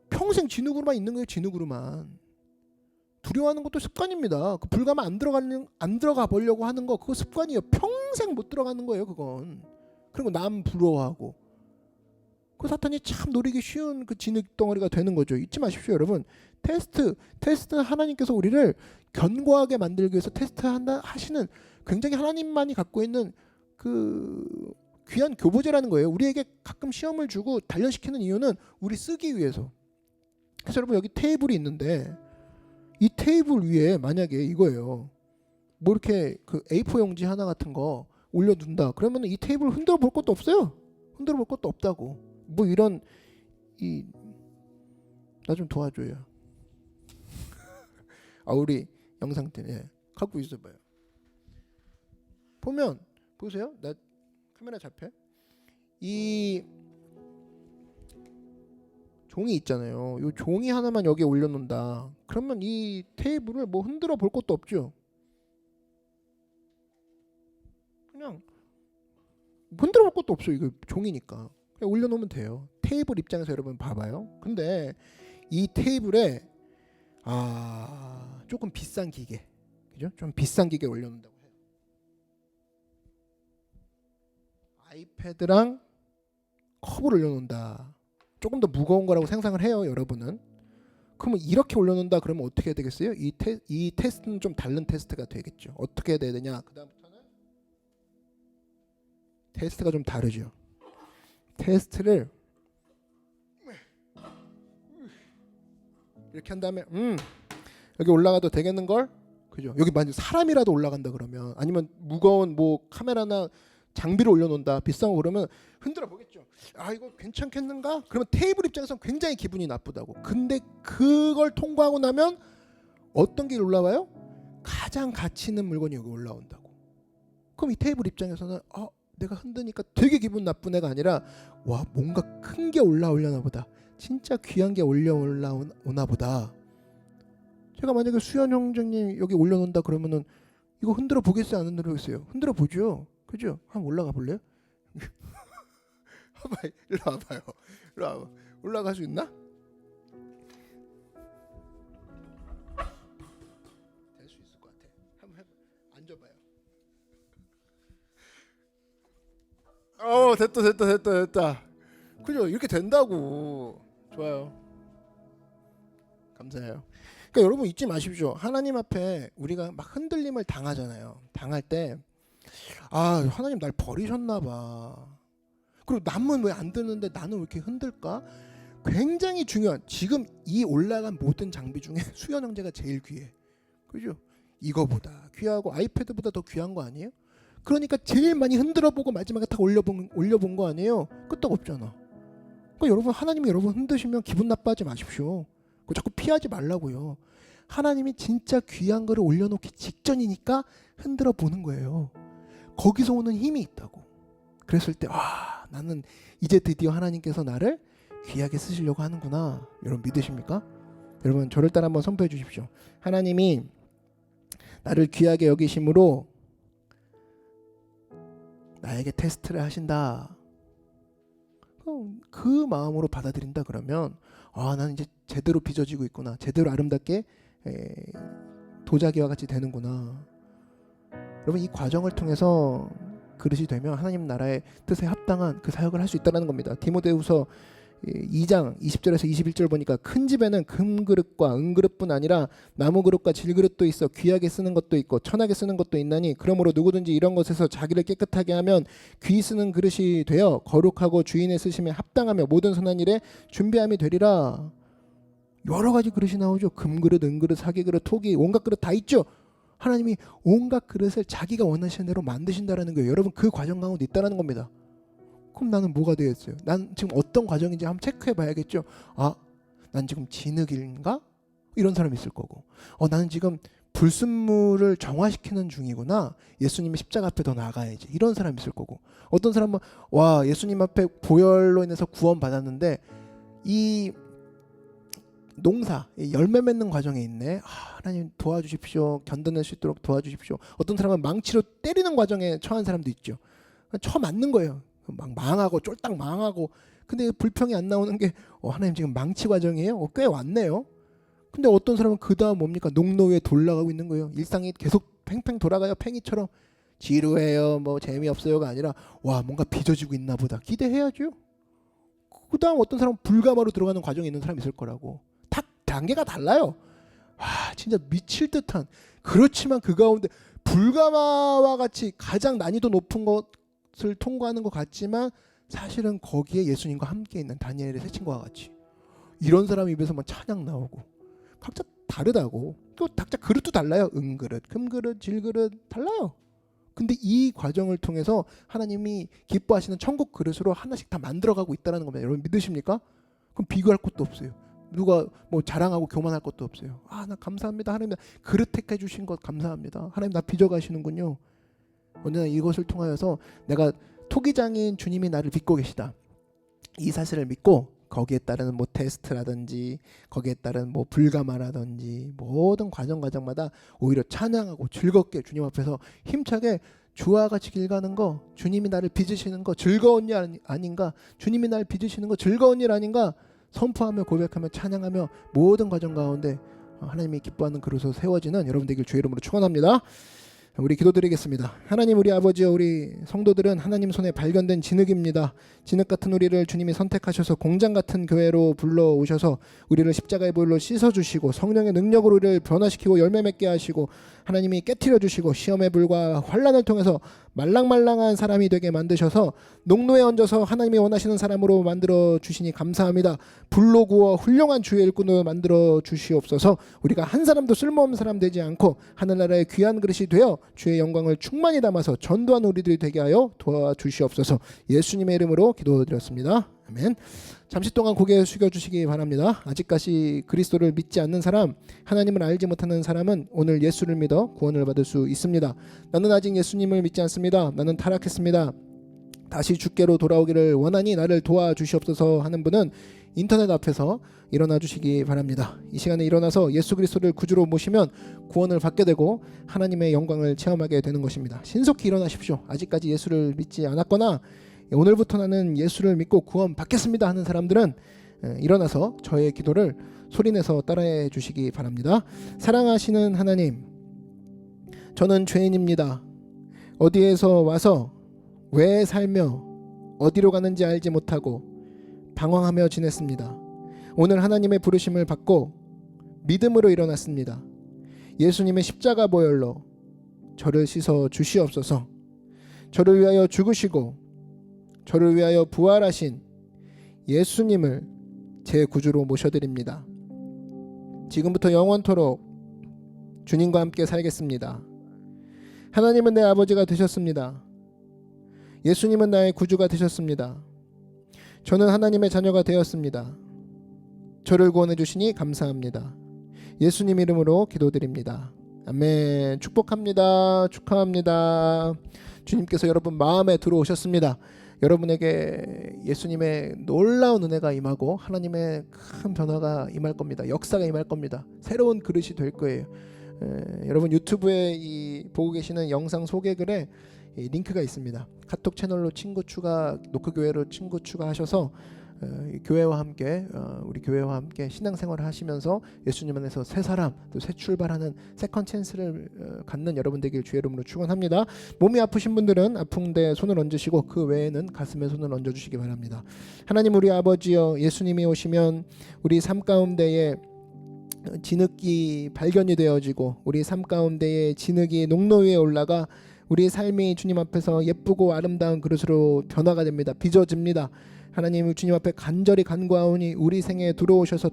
평생 진흙으로만 있는 거예요. 진흙으로만. 두려워하는 것도 습관입니다. 그 불가마 안 들어가 보려고 하는 거 그거 습관이에요. 평생 못 들어가는 거예요. 그건. 그리고 남 부러워하고 그 사탄이 참 노리기 쉬운 그 진흙 덩어리가 되는 거죠. 잊지 마십시오, 여러분. 테스트는 하나님께서 우리를 견고하게 만들기 위해서 테스트한다 하시는 굉장히 하나님만이 갖고 있는 그 귀한 교보제라는 거예요. 우리에게 가끔 시험을 주고 단련시키는 이유는 우리 쓰기 위해서. 그래서 여러분 여기 테이블이 있는데 이 테이블 위에 만약에 이거예요. 뭐 이렇게 그 A4 용지 하나 같은 거 올려둔다. 그러면 이 테이블 흔들어 볼 것도 없어요. 흔들어 볼 것도 없다고. 뭐 이런 나 좀 도와줘요. 아 우리 영상팀 갖고 있어봐요. 보면 보세요. 나 카메라 잡혀? 이 종이 있잖아요. 이 종이 하나만 여기에 올려놓는다. 그러면 이 테이블을 뭐 흔들어 볼 것도 없죠. 그냥 흔들어 볼 것도 없어요. 이거 종이니까 그냥 올려놓으면 돼요. 테이블 입장에서 여러분 봐봐요. 근데 이 테이블에 조금 비싼 기계, 그죠? 좀 비싼 기계 올려놓는다고 해요. 아이패드랑 컵을 올려놓는다. 조금 더 무거운 거라고 생각을 해요, 여러분은. 그러면 이렇게 올려놓는다 그러면 어떻게 해야 되겠어요? 이 테스트는 좀 다른 테스트가 되겠죠. 어떻게 해야 되냐? 그 다음부터는 테스트가 좀 다르죠. 테스트를 이렇게 한 다음에 여기 올라가도 되겠는걸? 그죠? 여기 만약 사람이라도 올라간다 그러면 아니면 무거운 뭐 카메라나 장비를 올려놓는다 비싼 거 그러면 흔들어 보겠죠. 아 이거 괜찮겠는가? 그러면 테이블 입장에서는 굉장히 기분이 나쁘다고. 근데 그걸 통과하고 나면 어떤 게 올라와요? 가장 가치 있는 물건이 여기 올라온다고. 그럼 이 테이블 입장에서는 내가 흔드니까 되게 기분 나쁜 애가 아니라 와 뭔가 큰 게 올라오려나 보다. 진짜 귀한 게 올라오나 보다. 제가 만약에 수현 형제님 여기 올려놓는다 그러면은 이거 흔들어 보겠어요? 안 흔들어 보겠어요? 흔들어 보죠. 그죠? 한번 올라가 볼래요? 일로 와봐요. 일로 와봐. 올라갈 수 있나? 될 수 있을 것 같아. 한번 해봐. 앉아봐요. 됐다. 그죠? 이렇게 된다고. 좋아요. 감사해요. 그러니까 여러분 잊지 마십시오. 하나님 앞에 우리가 막 흔들림을 당하잖아요. 당할 때 하나님 날 버리셨나 봐. 그리고 남은 왜 안 드는데 나는 왜 이렇게 흔들까? 굉장히 중요한 지금 이 올라간 모든 장비 중에 수연 형제가 제일 귀해. 그죠? 이거보다 귀하고 아이패드보다 더 귀한 거 아니에요? 그러니까 제일 많이 흔들어보고 마지막에 딱 올려본 거 아니에요? 끄떡없잖아. 그러니까 여러분 하나님이 여러분 흔드시면 기분 나빠하지 마십시오. 그거 자꾸 피하지 말라고요. 하나님이 진짜 귀한 거를 올려놓기 직전이니까 흔들어 보는 거예요. 거기서 오는 힘이 있다고. 그랬을 때 나는 이제 드디어 하나님께서 나를 귀하게 쓰시려고 하는구나. 여러분 믿으십니까? 여러분 저를 따라 한번 선포해 주십시오. 하나님이 나를 귀하게 여기심으로 나에게 테스트를 하신다. 그 마음으로 받아들인다 그러면 나는 이제 제대로 빚어지고 있구나. 제대로 아름답게 도자기와 같이 되는구나. 여러분 이 과정을 통해서 그릇이 되면 하나님 나라의 뜻에 합당한 그 사역을 할 수 있다는 겁니다. 디모데후서 2장 20절에서 21절 보니까 큰 집에는 금그릇과 은그릇뿐 아니라 나무그릇과 질그릇도 있어 귀하게 쓰는 것도 있고 천하게 쓰는 것도 있나니 그러므로 누구든지 이런 것에서 자기를 깨끗하게 하면 귀 쓰는 그릇이 되어 거룩하고 주인의 쓰심에 합당하며 모든 선한 일에 준비함이 되리라. 여러 가지 그릇이 나오죠. 금그릇, 은그릇, 사기그릇, 토기 온갖 그릇 다 있죠. 하나님이 온갖 그릇을 자기가 원하시는 대로 만드신다라는 거예요. 여러분 그 과정 가운데 있다는 겁니다. 그럼 나는 뭐가 되겠어요? 난 지금 어떤 과정인지 한번 체크해 봐야겠죠. 난 지금 진흙인가? 이런 사람이 있을 거고 나는 지금 불순물을 정화시키는 중이구나. 예수님의 십자가 앞에 더 나아가야지. 이런 사람이 있을 거고 어떤 사람은 예수님 앞에 보혈로 인해서 구원 받았는데 이 농사 열매 맺는 과정에 있네. 하나님 도와주십시오. 견뎌낼 수 있도록 도와주십시오. 어떤 사람은 망치로 때리는 과정에 처한 사람도 있죠. 쳐 맞는 거예요. 막 망하고 쫄딱 망하고. 근데 불평이 안 나오는 게 하나님 지금 망치 과정이에요. 꽤 왔네요. 근데 어떤 사람은 그 다음 뭡니까? 농로 위에 돌아가고 있는 거예요. 일상이 계속 팽팽 돌아가요. 팽이처럼. 지루해요. 뭐 재미없어요가 아니라 뭔가 빚어지고 있나 보다. 기대해야죠. 그다음 어떤 사람은 불가마로 들어가는 과정에 있는 사람이 있을 거라고. 다 단계가 달라요. 와, 진짜 미칠 듯한. 그렇지만 그 가운데 불가마와 같이 가장 난이도 높은 것을 통과하는 것 같지만 사실은 거기에 예수님과 함께 있는 다니엘의 세 친구와 같이 이런 사람 입에서만 찬양 나오고 각자 다르다고. 또 각자 그릇도 달라요. 은그릇, 금그릇, 질그릇 달라요. 근데 이 과정을 통해서 하나님이 기뻐하시는 천국 그릇으로 하나씩 다 만들어가고 있다는 겁니다. 여러분 믿으십니까? 그럼 비교할 것도 없어요. 누가 뭐 자랑하고 교만할 것도 없어요. 아, 나 감사합니다. 하나님 그릇 택해 주신 것 감사합니다. 하나님 나 빚어가시는군요. 언제나 이것을 통하여서 내가 토기장인 주님이 나를 빚고 계시다. 이 사실을 믿고 거기에 따른 뭐 테스트라든지 거기에 따른 뭐 불가마라든지 모든 과정마다 오히려 찬양하고 즐겁게 주님 앞에서 힘차게 주와 같이 길 가는 거, 주님이 나를 빚으시는 거 즐거운 일 아닌가, 주님이 나를 빚으시는 거 즐거운 일 아닌가 선포하며 고백하며 찬양하며 모든 과정 가운데 하나님이 기뻐하는 그릇으로 세워지는 여러분 되길 주의 이름으로 축원합니다. 우리 기도드리겠습니다. 하나님 우리 아버지여, 우리 성도들은 하나님 손에 발견된 진흙입니다. 진흙 같은 우리를 주님이 선택하셔서 공장 같은 교회로 불러오셔서 우리를 십자가의 보혈로 씻어주시고 성령의 능력으로 우리를 변화시키고 열매 맺게 하시고 하나님이 깨트려 주시고 시험의 불과 환난을 통해서 말랑말랑한 사람이 되게 만드셔서 농로에 얹어서 하나님이 원하시는 사람으로 만들어 주시니 감사합니다. 불로 구워 훌륭한 주의 일꾼으로 만들어 주시옵소서. 우리가 한 사람도 쓸모없는 사람 되지 않고 하늘나라의 귀한 그릇이 되어 주의 영광을 충만히 담아서 전도하는 우리들이 되게 하여 도와주시옵소서. 예수님의 이름으로 기도드렸습니다. 아멘. 잠시 동안 고개 숙여주시기 바랍니다. 아직까지 그리스도를 믿지 않는 사람, 하나님을 알지 못하는 사람은 오늘 예수를 믿어 구원을 받을 수 있습니다. 나는 아직 예수님을 믿지 않습니다. 나는 타락했습니다. 다시 주께로 돌아오기를 원하니 나를 도와주시옵소서 하는 분은 인터넷 앞에서 일어나 주시기 바랍니다. 이 시간에 일어나서 예수 그리스도를 구주로 모시면 구원을 받게 되고 하나님의 영광을 체험하게 되는 것입니다. 신속히 일어나십시오. 아직까지 예수를 믿지 않았거나 오늘부터 나는 예수를 믿고 구원 받겠습니다 하는 사람들은 일어나서 저의 기도를 소리내서 따라해 주시기 바랍니다. 사랑하시는 하나님, 저는 죄인입니다. 어디에서 와서 왜 살며 어디로 가는지 알지 못하고 방황하며 지냈습니다. 오늘 하나님의 부르심을 받고 믿음으로 일어났습니다. 예수님의 십자가 보혈로 저를 씻어 주시옵소서. 저를 위하여 죽으시고 저를 위하여 부활하신 예수님을 제 구주로 모셔드립니다. 지금부터 영원토록 주님과 함께 살겠습니다. 하나님은 내 아버지가 되셨습니다. 예수님은 나의 구주가 되셨습니다. 저는 하나님의 자녀가 되었습니다. 저를 구원해 주시니 감사합니다. 예수님 이름으로 기도드립니다. 아멘. 축복합니다. 축하합니다. 주님께서 여러분 마음에 들어오셨습니다. 여러분에게 예수님의 놀라운 은혜가 임하고 하나님의 큰 변화가 임할 겁니다. 역사가 임할 겁니다. 새로운 그릇이 될 거예요. 여러분 유튜브에 보고 계시는 영상 소개글에 링크가 있습니다. 카톡 채널로 친구 추가, 노크교회로 친구 추가하셔서 교회와 함께 우리 교회와 함께 신앙생활을 하시면서 예수님 안에서 새 사람, 또 새 출발하는 세컨 찬스를 갖는 여러분 되길 주의 이름으로 축원합니다. 몸이 아프신 분들은 아픈데 손을 얹으시고 그 외에는 가슴에 손을 얹어주시기 바랍니다. 하나님 우리 아버지여, 예수님이 오시면 우리 삶 가운데에 진흙이 발견이 되어지고 우리 삶 가운데에 진흙이 농로 위에 올라가 우리의 삶이 주님 앞에서 예쁘고 아름다운 그릇으로 변화가 됩니다. 빚어집니다. 하나님 주님 앞에 간절히 간구하오니 우리 생에 들어오셔서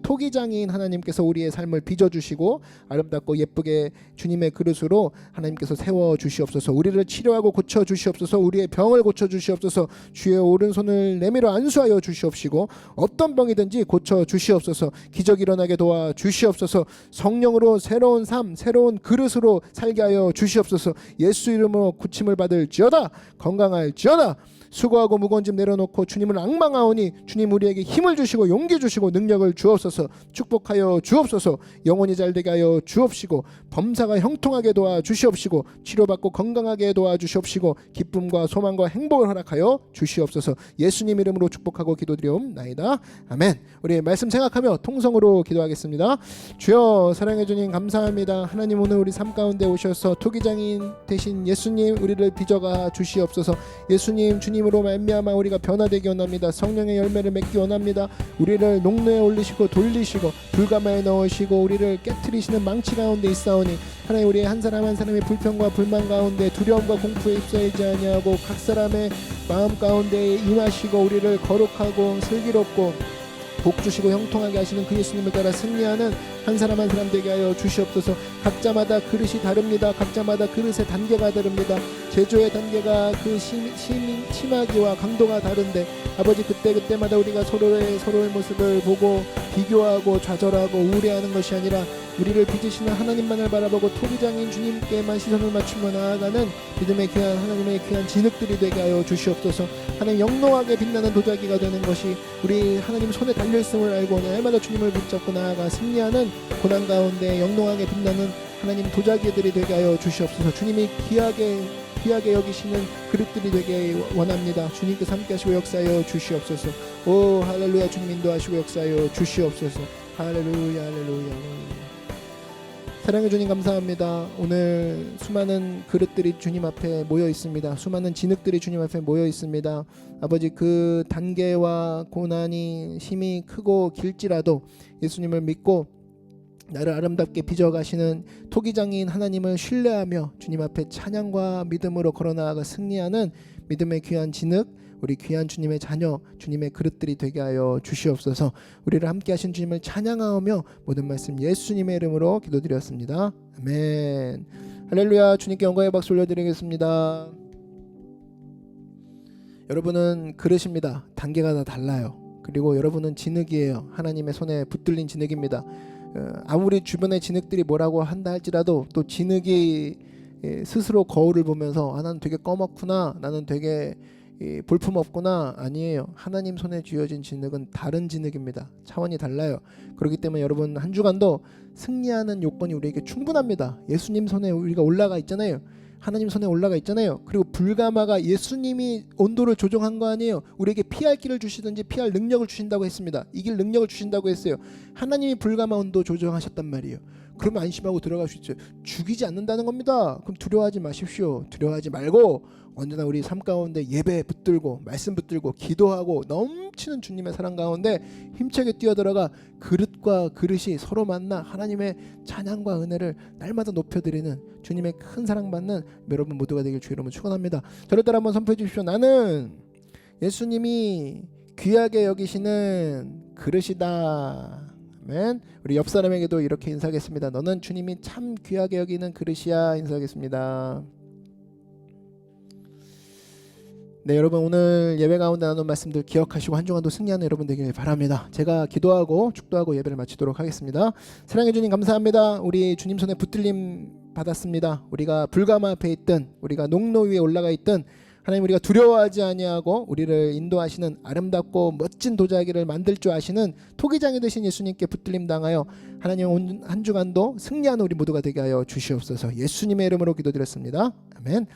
토기장인 하나님께서 우리의 삶을 빚어주시고 아름답고 예쁘게 주님의 그릇으로 하나님께서 세워주시옵소서. 우리를 치료하고 고쳐주시옵소서. 우리의 병을 고쳐주시옵소서. 주의 오른손을 내밀어 안수하여 주시옵시고 어떤 병이든지 고쳐주시옵소서. 기적이 일어나게 도와주시옵소서. 성령으로 새로운 삶, 새로운 그릇으로 살게 하여 주시옵소서. 예수 이름으로 고침을 받을지어다. 건강할지어다. 수고하고 무거운 짐 내려놓고 주님을 앙망하오니 주님 우리에게 힘을 주시고 용기 주시고 능력을 주옵소서. 축복하여 주옵소서. 영혼이 잘되게 하여 주옵시고 범사가 형통하게 도와주시옵시고 치료받고 건강하게 도와주시옵시고 기쁨과 소망과 행복을 허락하여 주시옵소서. 예수님 이름으로 축복하고 기도드리옵나이다. 아멘. 우리 말씀 생각하며 통성으로 기도하겠습니다. 주여 사랑해 주님 감사합니다. 하나님 오늘 우리 삶 가운데 오셔서 토기장인 되신 예수님 우리를 빚어가 주시옵소서. 예수님 주님 예수님으로 말미암아 우리가 변화되기 원합니다. 성령의 열매를 맺기 원합니다. 우리를 농로에 올리시고 돌리시고 불가마에 넣으시고 우리를 깨트리시는 망치 가운데 있사오니 하나님 우리 한 사람 한 사람의 불평과 불만 가운데 두려움과 공포에 휩싸이지 아니하고 각 사람의 마음 가운데 임하시고 우리를 거룩하고 슬기롭고 복 주시고 형통하게 하시는 그 예수님을 따라 승리하는 한 사람 한 사람 되게 하여 주시옵소서. 각자마다 그릇이 다릅니다. 각자마다 그릇의 단계가 다릅니다. 제조의 단계가 그 심하기와 강도가 다른데 아버지 그때마다 우리가 서로의 모습을 보고 비교하고 좌절하고 우울해하는 것이 아니라 우리를 빚으시는 하나님만을 바라보고 토기장인 주님께만 시선을 맞추며 나아가는 믿음의 귀한 하나님의 귀한 진흙들이 되게 하여 주시옵소서. 하나님 영롱하게 빛나는 도자기가 되는 것이 우리 하나님 손에 달려있음을 알고 날마다 주님을 붙잡고 나아가 승리하는 고난 가운데 영롱하게 빛나는 하나님 도자기들이 되게 하여 주시옵소서. 주님이 귀하게 여기시는 그릇들이 되게 원합니다. 주님께서 함께 하시고 역사하여 주시옵소서. 오 할렐루야. 주님 인도하시고 역사하여 주시옵소서. 할렐루야 할렐루야. 사랑해 주님 감사합니다. 오늘 수많은 그릇들이 주님 앞에 모여 있습니다. 수많은 진흙들이 주님 앞에 모여 있습니다. 아버지 그 단계와 고난이 힘이 크고 길지라도 예수님을 믿고 나를 아름답게 빚어가시는 토기장인 하나님을 신뢰하며 주님 앞에 찬양과 믿음으로 걸어나아가 승리하는 믿음의 귀한 진흙 우리 귀한 주님의 자녀 주님의 그릇들이 되게 하여 주시옵소서. 우리를 함께 하신 주님을 찬양하며 모든 말씀 예수님의 이름으로 기도드렸습니다. 아멘. 할렐루야. 주님께 영광의 박수 올려드리겠습니다. 여러분은 그릇입니다. 단계가 다 달라요. 그리고 여러분은 진흙이에요. 하나님의 손에 붙들린 진흙입니다. 아무리 주변의 진흙들이 뭐라고 한다 할지라도 또 진흙이 스스로 거울을 보면서 나는 되게 꺼먹구나, 나는 되게 볼품없구나. 아니에요. 하나님 손에 쥐어진 진흙은 다른 진흙입니다. 차원이 달라요. 그렇기 때문에 여러분 한 주간도 승리하는 요건이 우리에게 충분합니다. 예수님 손에 우리가 올라가 있잖아요. 하나님 손에 올라가 있잖아요. 그리고 불가마가 예수님이 온도를 조정한 거 아니에요. 우리에게 피할 길을 주시든지 피할 능력을 주신다고 했습니다. 이길 능력을 주신다고 했어요. 하나님이 불가마 온도 조정하셨단 말이에요. 그러면 안심하고 들어갈 수 있어요. 죽이지 않는다는 겁니다. 그럼 두려워하지 마십시오. 두려워하지 말고 언제나 우리 삶 가운데 예배 붙들고 말씀 붙들고 기도하고 넘치는 주님의 사랑 가운데 힘차게 뛰어들어가 그릇과 그릇이 서로 만나 하나님의 찬양과 은혜를 날마다 높여드리는 주님의 큰 사랑받는 여러분 모두가 되길 주의 이름으로 축원합니다. 저를 따라 한번 선포해 주십시오. 나는 예수님이 귀하게 여기시는 그릇이다. 아멘. 우리 옆 사람에게도 이렇게 인사하겠습니다. 너는 주님이 참 귀하게 여기는 그릇이야. 인사하겠습니다. 네, 여러분 오늘 예배 가운데 나눈 말씀들 기억하시고 한 주간도 승리하는 여러분 되길 바랍니다. 제가 기도하고 축도하고 예배를 마치도록 하겠습니다. 사랑해 주님 감사합니다. 우리 주님 손에 붙들림 받았습니다. 우리가 불가마 앞에 있든 우리가 농로 위에 올라가 있든 하나님 우리가 두려워하지 아니하고 우리를 인도하시는 아름답고 멋진 도자기를 만들 줄 아시는 토기장이 되신 예수님께 붙들림 당하여 하나님 온 한 주간도 승리하는 우리 모두가 되게 하여 주시옵소서. 예수님의 이름으로 기도드렸습니다. 아멘.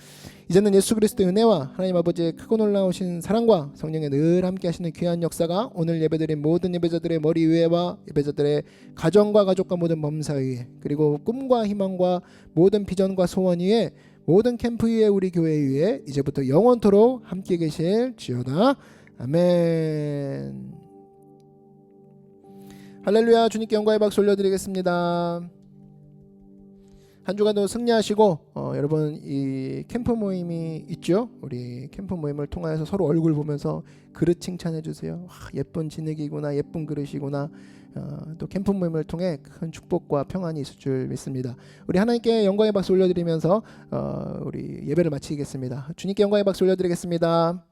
이제는 예수 그리스도의 은혜와 하나님 아버지의 크고 놀라우신 사랑과 성령의 늘 함께 하시는 귀한 역사가 오늘 예배드린 모든 예배자들의 머리 위에와 예배자들의 가정과 가족과 모든 범사 위에 그리고 꿈과 희망과 모든 비전과 소원 위에 모든 캠프 위에 우리 교회 위에 이제부터 영원토록 함께 계실지어다. 아멘. 할렐루야. 주님께 영광의 박수 올려드리겠습니다. 한 주간도 승리하시고 여러분 이 캠프 모임이 있죠. 우리 캠프 모임을 통하여서 서로 얼굴 보면서 그릇 칭찬해 주세요. 예쁜 진흙이구나, 예쁜 그릇이구나. 또 캠프 모임을 통해 큰 축복과 평안이 있을 줄 믿습니다. 우리 하나님께 영광의 박수 올려드리면서 우리 예배를 마치겠습니다. 주님께 영광의 박수 올려드리겠습니다.